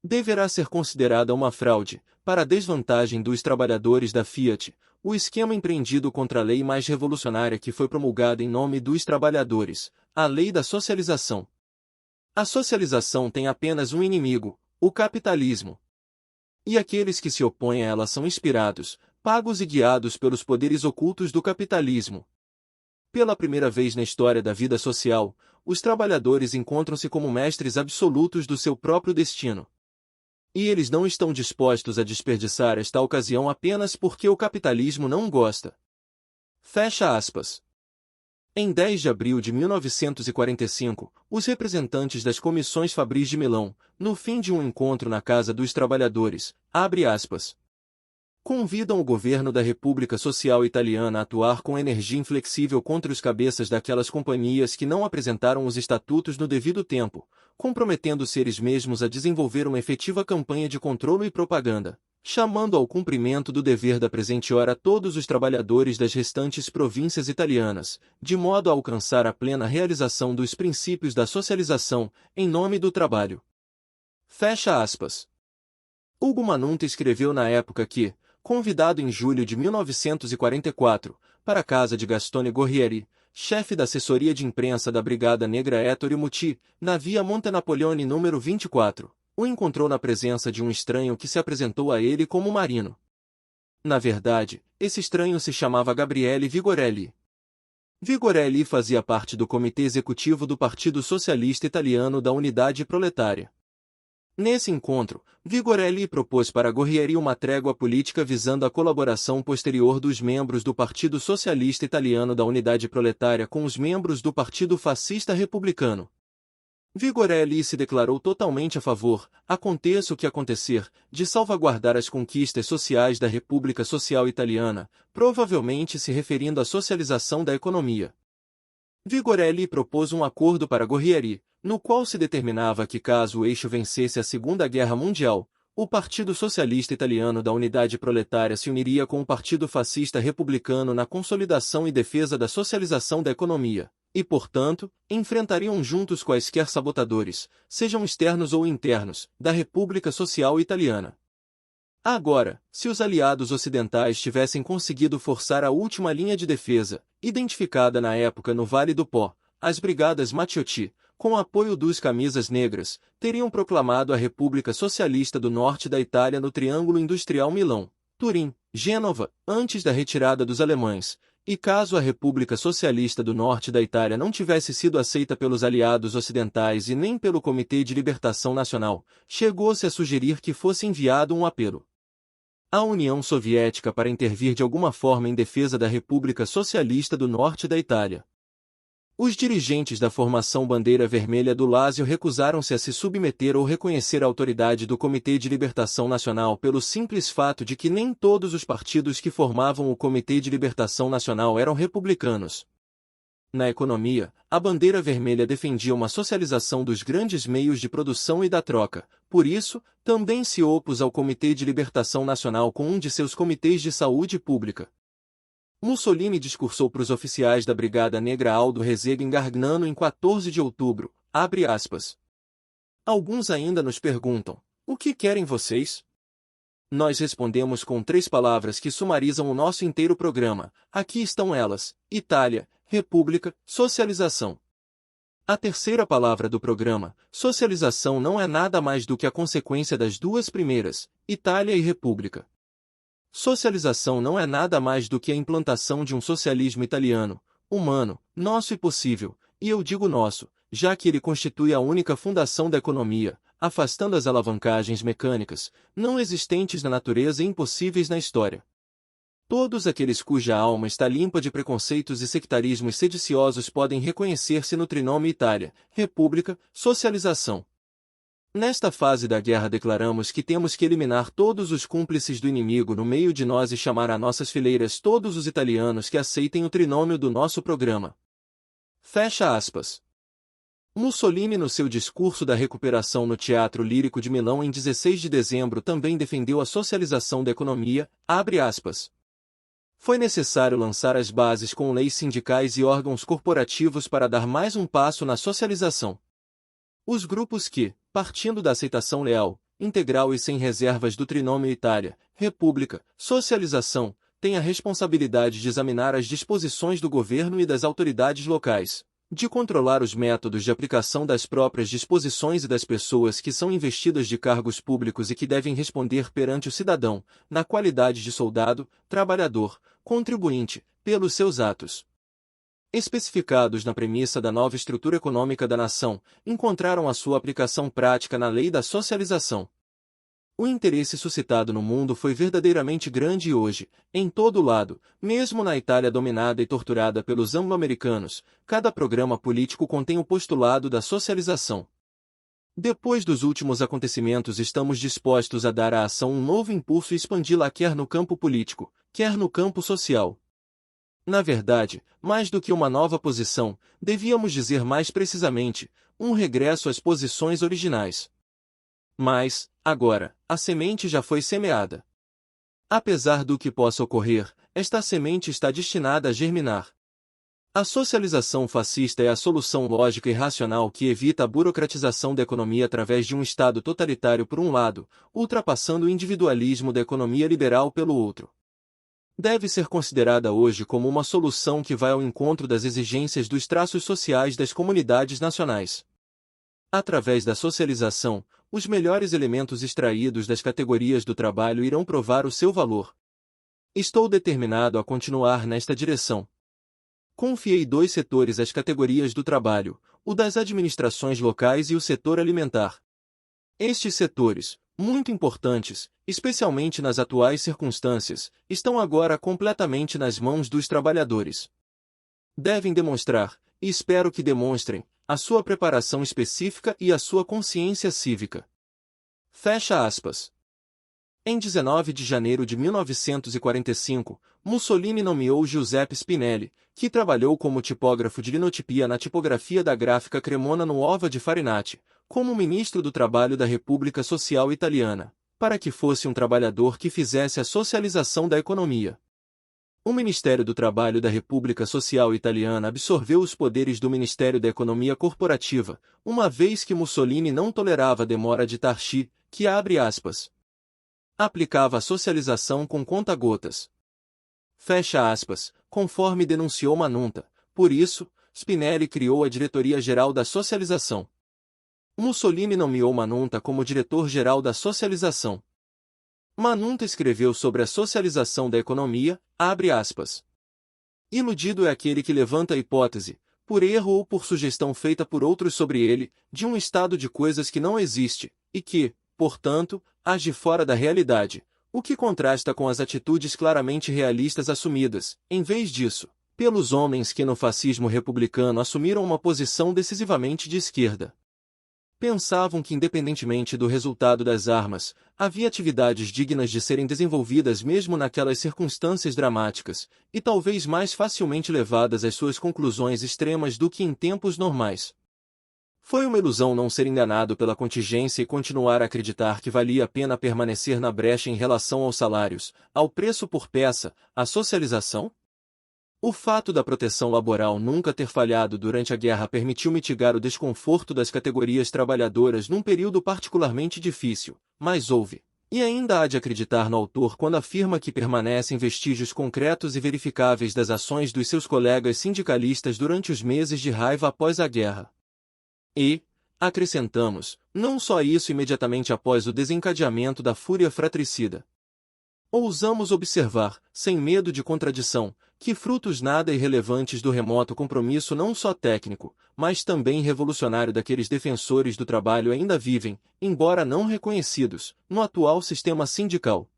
Deverá ser considerada uma fraude, para a desvantagem dos trabalhadores da Fiat, o esquema empreendido contra a lei mais revolucionária que foi promulgada em nome dos trabalhadores, a lei da socialização. A socialização tem apenas um inimigo, o capitalismo. E aqueles que se opõem a ela são inspirados, pagos e guiados pelos poderes ocultos do capitalismo. Pela primeira vez na história da vida social, os trabalhadores encontram-se como mestres absolutos do seu próprio destino. E eles não estão dispostos a desperdiçar esta ocasião apenas porque o capitalismo não gosta. Fecha aspas. Em 10 de abril de 1945, os representantes das comissões fabris de Milão, no fim de um encontro na Casa dos Trabalhadores, abre aspas, Convidam o governo da República Social Italiana a atuar com energia inflexível contra os cabeças daquelas companhias que não apresentaram os estatutos no devido tempo, comprometendo-se eles mesmos a desenvolver uma efetiva campanha de controle e propaganda, chamando ao cumprimento do dever da presente hora todos os trabalhadores das restantes províncias italianas, de modo a alcançar a plena realização dos princípios da socialização, em nome do trabalho. Fecha aspas. Ugo Manunta escreveu na época que, convidado em julho de 1944, para a casa de Gastone Guerrieri, chefe da assessoria de imprensa da Brigada Negra Ettore Muti, na via Monte Napoleone número 24, o encontrou na presença de um estranho que se apresentou a ele como Marino. Na verdade, esse estranho se chamava Gabriele Vigorelli. Vigorelli fazia parte do comitê executivo do Partido Socialista Italiano da Unidade Proletária. Nesse encontro, Vigorelli propôs para Guerrieri uma trégua política visando a colaboração posterior dos membros do Partido Socialista Italiano da Unidade Proletária com os membros do Partido Fascista Republicano. Vigorelli se declarou totalmente a favor, aconteça o que acontecer, de salvaguardar as conquistas sociais da República Social Italiana, provavelmente se referindo à socialização da economia. Vigorelli propôs um acordo para Guerrieri, no qual se determinava que caso o eixo vencesse a Segunda Guerra Mundial, o Partido Socialista Italiano da Unidade Proletária se uniria com o Partido Fascista Republicano na consolidação e defesa da socialização da economia, e, portanto, enfrentariam juntos quaisquer sabotadores, sejam externos ou internos, da República Social Italiana. Agora, se os aliados ocidentais tivessem conseguido forçar a última linha de defesa, identificada na época no Vale do Pó, as brigadas Matteotti, com apoio dos Camisas Negras, teriam proclamado a República Socialista do Norte da Itália no Triângulo Industrial Milão, Turim, Gênova, antes da retirada dos alemães, e caso a República Socialista do Norte da Itália não tivesse sido aceita pelos aliados ocidentais e nem pelo Comitê de Libertação Nacional, chegou-se a sugerir que fosse enviado um apelo à União Soviética para intervir de alguma forma em defesa da República Socialista do Norte da Itália. Os dirigentes da formação Bandeira Vermelha do Lázio recusaram-se a se submeter ou reconhecer a autoridade do Comitê de Libertação Nacional pelo simples fato de que nem todos os partidos que formavam o Comitê de Libertação Nacional eram republicanos. Na economia, a Bandeira Vermelha defendia uma socialização dos grandes meios de produção e da troca, por isso, também se opôs ao Comitê de Libertação Nacional com um de seus comitês de saúde pública. Mussolini discursou para os oficiais da Brigada Negra Aldo Rezego em Gargnano em 14 de outubro, abre aspas. Alguns ainda nos perguntam, o que querem vocês? Nós respondemos com 3 palavras que sumarizam o nosso inteiro programa, aqui estão elas, Itália, República, Socialização. A terceira palavra do programa, socialização, não é nada mais do que a consequência das 2 primeiras, Itália e República. Socialização não é nada mais do que a implantação de um socialismo italiano, humano, nosso e possível, e eu digo nosso, já que ele constitui a única fundação da economia, afastando as alavancagens mecânicas, não existentes na natureza e impossíveis na história. Todos aqueles cuja alma está limpa de preconceitos e sectarismos sediciosos podem reconhecer-se no trinome Itália, República, Socialização. Nesta fase da guerra declaramos que temos que eliminar todos os cúmplices do inimigo no meio de nós e chamar a nossas fileiras todos os italianos que aceitem o trinômio do nosso programa. Fecha aspas. Mussolini no seu discurso da recuperação no Teatro Lírico de Milão em 16 de dezembro também defendeu a socialização da economia, abre aspas. Foi necessário lançar as bases com leis sindicais e órgãos corporativos para dar mais um passo na socialização. Os grupos que, partindo da aceitação leal, integral e sem reservas do trinômio Itália, República, Socialização, têm a responsabilidade de examinar as disposições do governo e das autoridades locais, de controlar os métodos de aplicação das próprias disposições e das pessoas que são investidas de cargos públicos e que devem responder perante o cidadão, na qualidade de soldado, trabalhador, contribuinte, pelos seus atos. Especificados na premissa da nova estrutura econômica da nação, encontraram a sua aplicação prática na lei da socialização. O interesse suscitado no mundo foi verdadeiramente grande e hoje, em todo lado, mesmo na Itália dominada e torturada pelos anglo-americanos, cada programa político contém o postulado da socialização. Depois dos últimos acontecimentos, estamos dispostos a dar à ação um novo impulso e expandi-la quer no campo político, quer no campo social. Na verdade, mais do que uma nova posição, devíamos dizer mais precisamente, um regresso às posições originais. Mas, agora, a semente já foi semeada. Apesar do que possa ocorrer, esta semente está destinada a germinar. A socialização fascista é a solução lógica e racional que evita a burocratização da economia através de um Estado totalitário por um lado, ultrapassando o individualismo da economia liberal pelo outro. Deve ser considerada hoje como uma solução que vai ao encontro das exigências dos traços sociais das comunidades nacionais. Através da socialização, os melhores elementos extraídos das categorias do trabalho irão provar o seu valor. Estou determinado a continuar nesta direção. Confiei 2 setores às categorias do trabalho, o das administrações locais e o setor alimentar. Estes setores, muito importantes, especialmente nas atuais circunstâncias, estão agora completamente nas mãos dos trabalhadores. Devem demonstrar, e espero que demonstrem, a sua preparação específica e a sua consciência cívica. Fecha aspas. Em 19 de janeiro de 1945, Mussolini nomeou Giuseppe Spinelli, que trabalhou como tipógrafo de linotipia na tipografia da gráfica Cremona no Ova de Farinati, como ministro do Trabalho da República Social Italiana, para que fosse um trabalhador que fizesse a socialização da economia. O Ministério do Trabalho da República Social Italiana absorveu os poderes do Ministério da Economia Corporativa, uma vez que Mussolini não tolerava a demora de Tarchi, que abre aspas, aplicava a socialização com conta-gotas. Fecha aspas, conforme denunciou Manunta. Por isso, Spinelli criou a Diretoria-Geral da Socialização. Mussolini nomeou Manunta como diretor-geral da socialização. Manunta escreveu sobre a socialização da economia, abre aspas. Iludido é aquele que levanta a hipótese, por erro ou por sugestão feita por outros sobre ele, de um estado de coisas que não existe, e que, portanto, age fora da realidade, o que contrasta com as atitudes claramente realistas assumidas, em vez disso, pelos homens que no fascismo republicano assumiram uma posição decisivamente de esquerda. Pensavam que, independentemente do resultado das armas, havia atividades dignas de serem desenvolvidas mesmo naquelas circunstâncias dramáticas, e talvez mais facilmente levadas às suas conclusões extremas do que em tempos normais. Foi uma ilusão não ser enganado pela contingência e continuar a acreditar que valia a pena permanecer na brecha em relação aos salários, ao preço por peça, à socialização? O fato da proteção laboral nunca ter falhado durante a guerra permitiu mitigar o desconforto das categorias trabalhadoras num período particularmente difícil, mas houve, e ainda há de acreditar no autor quando afirma que permanecem vestígios concretos e verificáveis das ações dos seus colegas sindicalistas durante os meses de raiva após a guerra. E, acrescentamos, não só isso imediatamente após o desencadeamento da fúria fratricida. Ousamos observar, sem medo de contradição, que frutos nada irrelevantes do remoto compromisso não só técnico, mas também revolucionário daqueles defensores do trabalho ainda vivem, embora não reconhecidos, no atual sistema sindical.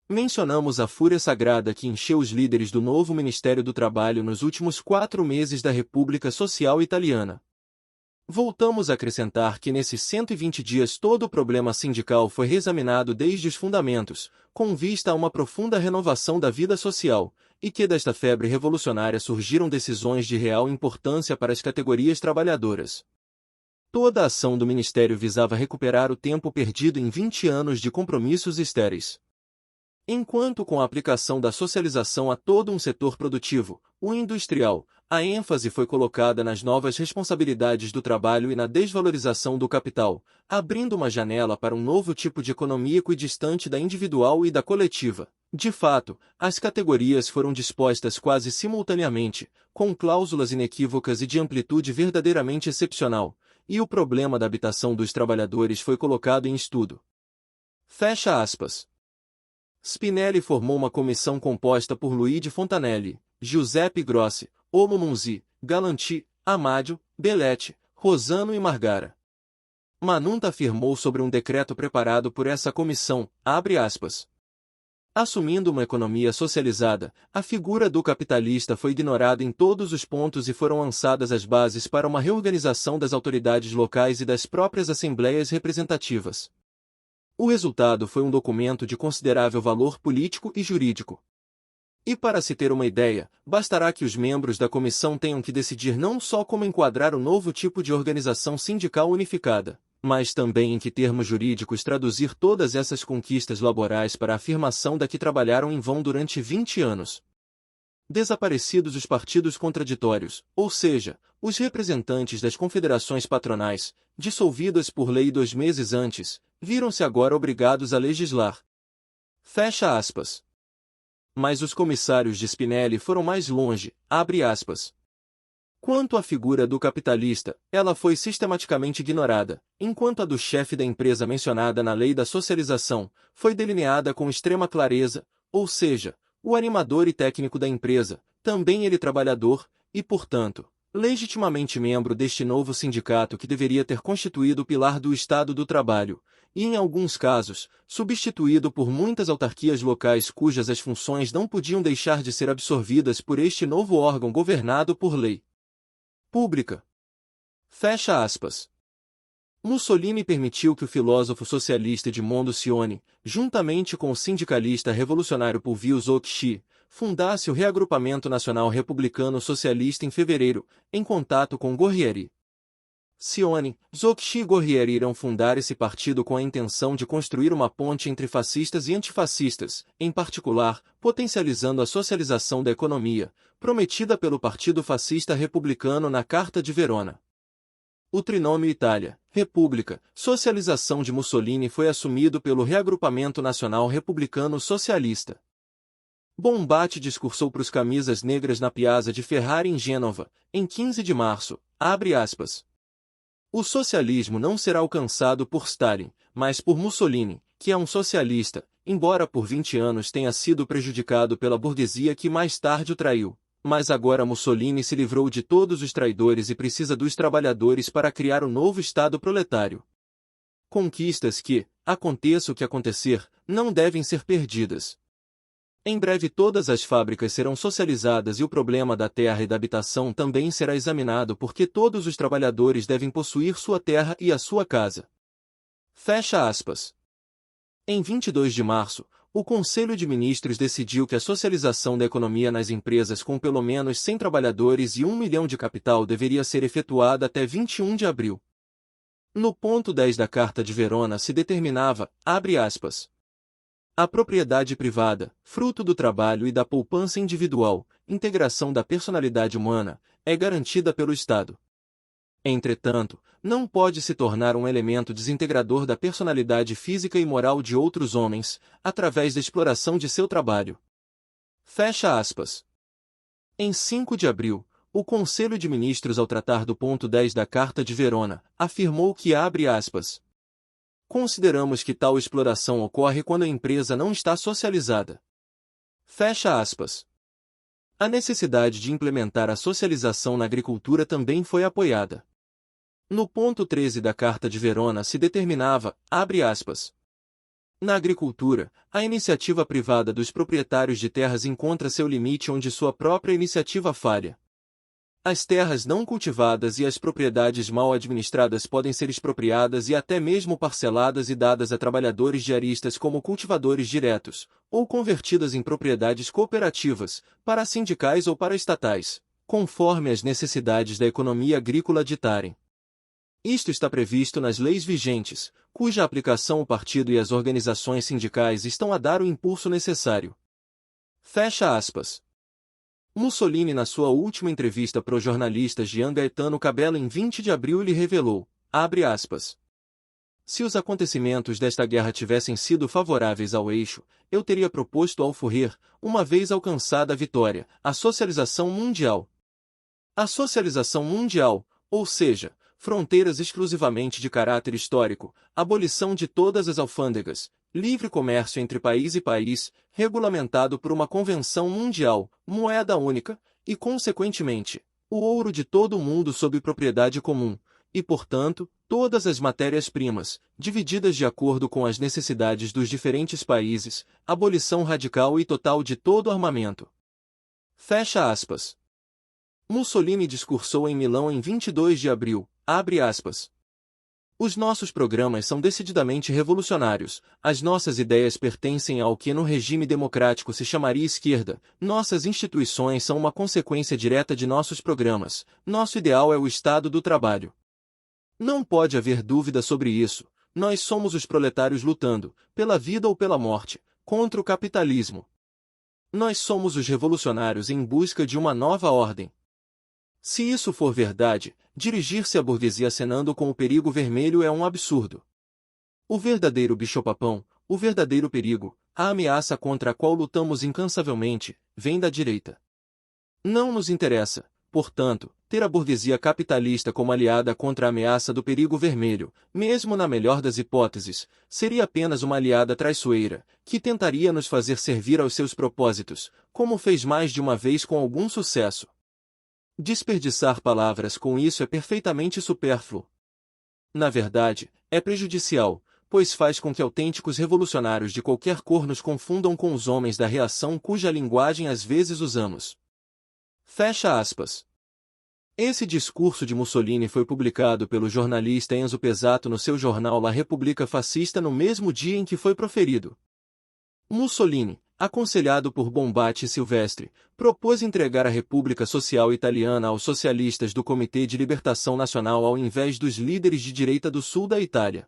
Mencionamos a fúria sagrada que encheu os líderes do novo Ministério do Trabalho nos últimos 4 meses da República Social Italiana. Voltamos a acrescentar que nesses 120 dias todo o problema sindical foi reexaminado desde os fundamentos, com vista a uma profunda renovação da vida social, e que desta febre revolucionária surgiram decisões de real importância para as categorias trabalhadoras. Toda a ação do Ministério visava recuperar o tempo perdido em 20 anos de compromissos estéreis. Enquanto com a aplicação da socialização a todo um setor produtivo, o industrial, a ênfase foi colocada nas novas responsabilidades do trabalho e na desvalorização do capital, abrindo uma janela para um novo tipo de economia equidistante da individual e da coletiva. De fato, as categorias foram dispostas quase simultaneamente, com cláusulas inequívocas e de amplitude verdadeiramente excepcional, e o problema da habitação dos trabalhadores foi colocado em estudo. Fecha aspas. Spinelli formou uma comissão composta por Luigi Fontanelli, Giuseppe Grossi, Omo Munzi, Galanti, Amádio, Belletti, Rosano e Margara. Manunta afirmou sobre um decreto preparado por essa comissão, abre aspas. Assumindo uma economia socializada, a figura do capitalista foi ignorada em todos os pontos e foram lançadas as bases para uma reorganização das autoridades locais e das próprias assembleias representativas. O resultado foi um documento de considerável valor político e jurídico. E para se ter uma ideia, bastará que os membros da comissão tenham que decidir não só como enquadrar o novo tipo de organização sindical unificada, mas também em que termos jurídicos traduzir todas essas conquistas laborais para a afirmação da que trabalharam em vão durante 20 anos. Desaparecidos os partidos contraditórios, ou seja, os representantes das confederações patronais, dissolvidas por lei 2 meses antes, viram-se agora obrigados a legislar. Fecha aspas. Mas os comissários de Spinelli foram mais longe, abre aspas. Quanto à figura do capitalista, ela foi sistematicamente ignorada, enquanto a do chefe da empresa mencionada na lei da socialização foi delineada com extrema clareza, ou seja, o animador e técnico da empresa, também ele trabalhador, e portanto, legitimamente membro deste novo sindicato que deveria ter constituído o pilar do Estado do Trabalho, e em alguns casos, substituído por muitas autarquias locais cujas as funções não podiam deixar de ser absorvidas por este novo órgão governado por lei pública. Fecha aspas. Mussolini permitiu que o filósofo socialista Edmondo Cione, juntamente com o sindicalista revolucionário Fulvio Zocchi, fundasse o Reagrupamento Nacional Republicano Socialista em fevereiro, em contato com Guerrieri. Cione, Zocchi e Guerrieri irão fundar esse partido com a intenção de construir uma ponte entre fascistas e antifascistas, em particular, potencializando a socialização da economia, prometida pelo Partido Fascista Republicano na Carta de Verona. O trinômio Itália, República, Socialização de Mussolini foi assumido pelo Reagrupamento Nacional Republicano Socialista. Bombatti discursou para os camisas negras na Piazza de Ferrari em Gênova, em 15 de março, abre aspas. O socialismo não será alcançado por Stalin, mas por Mussolini, que é um socialista, embora por 20 anos tenha sido prejudicado pela burguesia que mais tarde o traiu. Mas agora Mussolini se livrou de todos os traidores e precisa dos trabalhadores para criar o novo Estado proletário. Conquistas que, aconteça o que acontecer, não devem ser perdidas. Em breve todas as fábricas serão socializadas e o problema da terra e da habitação também será examinado porque todos os trabalhadores devem possuir sua terra e a sua casa. Fecha aspas. Em 22 de março, o Conselho de Ministros decidiu que a socialização da economia nas empresas com pelo menos 100 trabalhadores e 1 milhão de capital deveria ser efetuada até 21 de abril. No ponto 10 da Carta de Verona se determinava, abre aspas, a propriedade privada, fruto do trabalho e da poupança individual, integração da personalidade humana, é garantida pelo Estado. Entretanto, não pode se tornar um elemento desintegrador da personalidade física e moral de outros homens, através da exploração de seu trabalho. Fecha aspas. Em 5 de abril, o Conselho de Ministros, ao tratar do ponto 10 da Carta de Verona, afirmou que, abre aspas, consideramos que tal exploração ocorre quando a empresa não está socializada. Fecha aspas. A necessidade de implementar a socialização na agricultura também foi apoiada. No ponto 13 da Carta de Verona se determinava, abre aspas, na agricultura, a iniciativa privada dos proprietários de terras encontra seu limite onde sua própria iniciativa falha. As terras não cultivadas e as propriedades mal administradas podem ser expropriadas e até mesmo parceladas e dadas a trabalhadores diaristas como cultivadores diretos, ou convertidas em propriedades cooperativas, para sindicais ou para estatais, conforme as necessidades da economia agrícola ditarem. Isto está previsto nas leis vigentes, cuja aplicação o partido e as organizações sindicais estão a dar o impulso necessário. Fecha aspas. Mussolini, na sua última entrevista para o jornalista Gian Gaetano Cabello em 20 de abril, lhe revelou, abre aspas, se os acontecimentos desta guerra tivessem sido favoráveis ao eixo, eu teria proposto ao Führer, uma vez alcançada a vitória, a socialização mundial. A socialização mundial, ou seja, fronteiras exclusivamente de caráter histórico, abolição de todas as alfândegas, livre comércio entre país e país, regulamentado por uma convenção mundial, moeda única, e, consequentemente, o ouro de todo o mundo sob propriedade comum, e, portanto, todas as matérias-primas, divididas de acordo com as necessidades dos diferentes países, abolição radical e total de todo armamento. Fecha aspas. Mussolini discursou em Milão em 22 de abril, abre aspas. Os nossos programas são decididamente revolucionários, as nossas ideias pertencem ao que no regime democrático se chamaria esquerda, nossas instituições são uma consequência direta de nossos programas, nosso ideal é o Estado do trabalho. Não pode haver dúvida sobre isso, nós somos os proletários lutando, pela vida ou pela morte, contra o capitalismo. Nós somos os revolucionários em busca de uma nova ordem. Se isso for verdade, dirigir-se à burguesia acenando com o perigo vermelho é um absurdo. O verdadeiro bicho-papão, o verdadeiro perigo, a ameaça contra a qual lutamos incansavelmente, vem da direita. Não nos interessa, portanto, ter a burguesia capitalista como aliada contra a ameaça do perigo vermelho, mesmo na melhor das hipóteses, seria apenas uma aliada traiçoeira, que tentaria nos fazer servir aos seus propósitos, como fez mais de uma vez com algum sucesso. Desperdiçar palavras com isso é perfeitamente supérfluo. Na verdade, é prejudicial, pois faz com que autênticos revolucionários de qualquer cor nos confundam com os homens da reação cuja linguagem às vezes usamos. Fecha aspas. Esse discurso de Mussolini foi publicado pelo jornalista Enzo Pesato no seu jornal La Repubblica Fascista no mesmo dia em que foi proferido. Mussolini, aconselhado por Bombatti e Silvestre, propôs entregar a República Social Italiana aos socialistas do Comitê de Libertação Nacional ao invés dos líderes de direita do sul da Itália.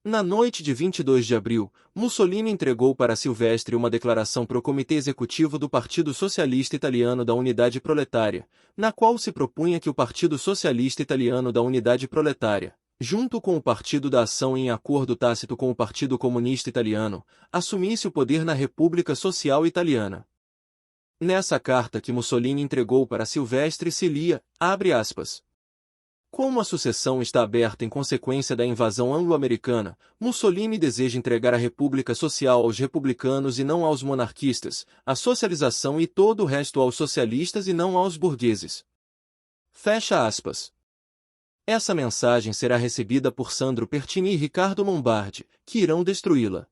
Na noite de 22 de abril, Mussolini entregou para Silvestre uma declaração pro Comitê Executivo do Partido Socialista Italiano da Unidade Proletária, na qual se propunha que o Partido Socialista Italiano da Unidade Proletária, junto com o Partido da Ação e em acordo tácito com o Partido Comunista Italiano, assumisse o poder na República Social Italiana. Nessa carta que Mussolini entregou para Silvestre se lia, abre aspas. Como a sucessão está aberta em consequência da invasão anglo-americana, Mussolini deseja entregar a República Social aos republicanos e não aos monarquistas, a socialização e todo o resto aos socialistas e não aos burgueses. Fecha aspas. Essa mensagem será recebida por Sandro Pertini e Ricardo Lombardi, que irão destruí-la.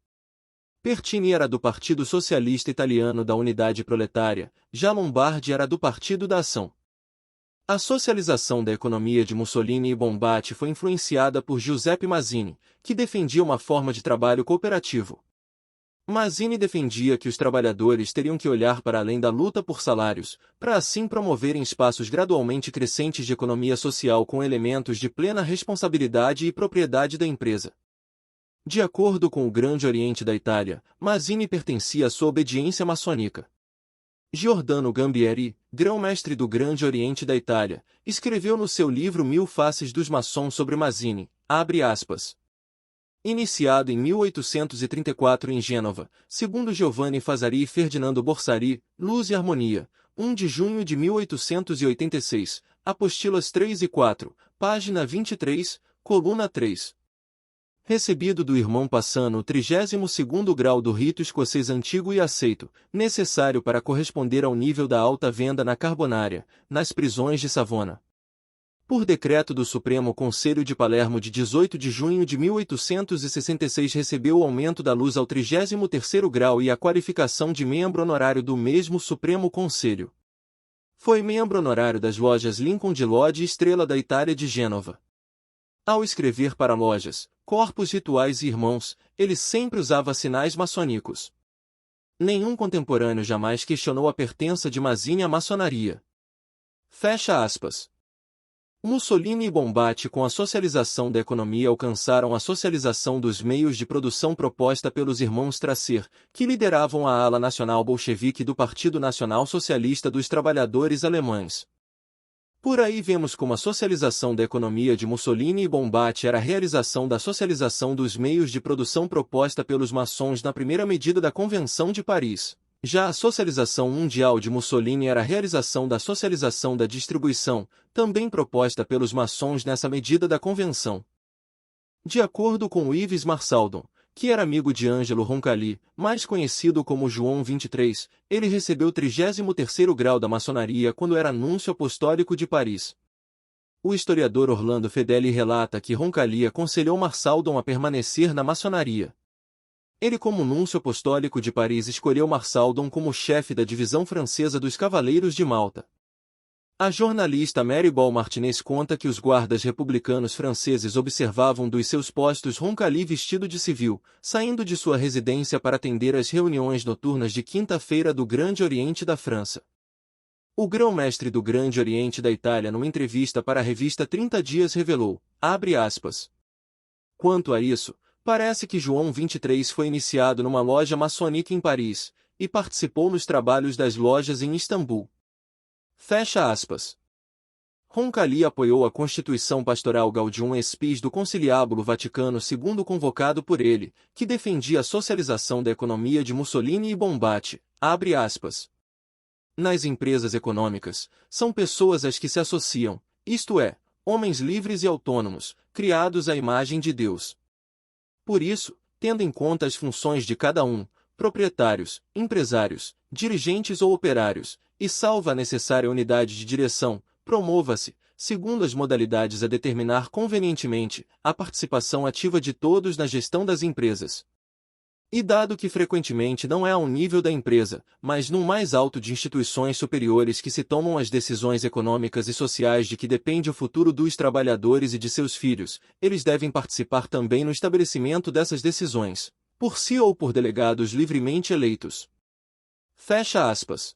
Pertini era do Partido Socialista Italiano da Unidade Proletária, já Lombardi era do Partido da Ação. A socialização da economia de Mussolini e Bombatti foi influenciada por Giuseppe Mazzini, que defendia uma forma de trabalho cooperativo. Mazzini defendia que os trabalhadores teriam que olhar para além da luta por salários, para assim promoverem espaços gradualmente crescentes de economia social com elementos de plena responsabilidade e propriedade da empresa. De acordo com o Grande Oriente da Itália, Mazzini pertencia à sua obediência maçônica. Giordano Gambieri, grão-mestre do Grande Oriente da Itália, escreveu no seu livro Mil Faces dos Maçons sobre Mazzini, abre aspas. Iniciado em 1834 em Gênova, segundo Giovanni Vasari e Ferdinando Borsari, Luz e Harmonia, 1 de junho de 1886, apostilas 3 e 4, página 23, coluna 3. Recebido do irmão Passano o 32º grau do rito escocês antigo e aceito, necessário para corresponder ao nível da alta venda na Carbonária, nas prisões de Savona. Por decreto do Supremo Conselho de Palermo de 18 de junho de 1866 recebeu o aumento da luz ao 33º grau e a qualificação de membro honorário do mesmo Supremo Conselho. Foi membro honorário das lojas Lincoln de Lodi e Estrela da Itália de Gênova. Ao escrever para lojas, corpos rituais e irmãos, ele sempre usava sinais maçônicos. Nenhum contemporâneo jamais questionou a pertença de Mazzini à maçonaria. Fecha aspas. Mussolini e Bombatti com a socialização da economia alcançaram a socialização dos meios de produção proposta pelos irmãos Tracer, que lideravam a ala nacional bolchevique do Partido Nacional Socialista dos Trabalhadores Alemães. Por aí vemos como a socialização da economia de Mussolini e Bombatti era a realização da socialização dos meios de produção proposta pelos maçons na primeira medida da Convenção de Paris. Já a socialização mundial de Mussolini era a realização da socialização da distribuição, também proposta pelos maçons nessa medida da Convenção. De acordo com Yves Marsaldon, que era amigo de Angelo Roncalli, mais conhecido como João 23, ele recebeu o 33º grau da maçonaria quando era núncio apostólico de Paris. O historiador Orlando Fedeli relata que Roncalli aconselhou Marsaldon a permanecer na maçonaria. Ele, como núncio apostólico de Paris, escolheu Marsaldon como chefe da divisão francesa dos Cavaleiros de Malta. A jornalista Mary Ball Martinez conta que os guardas republicanos franceses observavam dos seus postos Roncalli vestido de civil, saindo de sua residência para atender às reuniões noturnas de quinta-feira do Grande Oriente da França. O grão-mestre do Grande Oriente da Itália, numa entrevista para a revista 30 Dias, revelou, abre aspas, quanto a isso, parece que João 23 foi iniciado numa loja maçônica em Paris, e participou nos trabalhos das lojas em Istambul. Fecha aspas. Roncalli apoiou a Constituição Pastoral Gaudium et Spes do Conciliábulo Vaticano II convocado por ele, que defendia a socialização da economia de Mussolini e Bombate, abre aspas. Nas empresas econômicas, são pessoas as que se associam, isto é, homens livres e autônomos, criados à imagem de Deus. Por isso, tendo em conta as funções de cada um, proprietários, empresários, dirigentes ou operários, e salva a necessária unidade de direção, promova-se, segundo as modalidades a determinar convenientemente, a participação ativa de todos na gestão das empresas. E dado que frequentemente não é ao nível da empresa, mas num mais alto de instituições superiores que se tomam as decisões econômicas e sociais de que depende o futuro dos trabalhadores e de seus filhos, eles devem participar também no estabelecimento dessas decisões, por si ou por delegados livremente eleitos. Fecha aspas.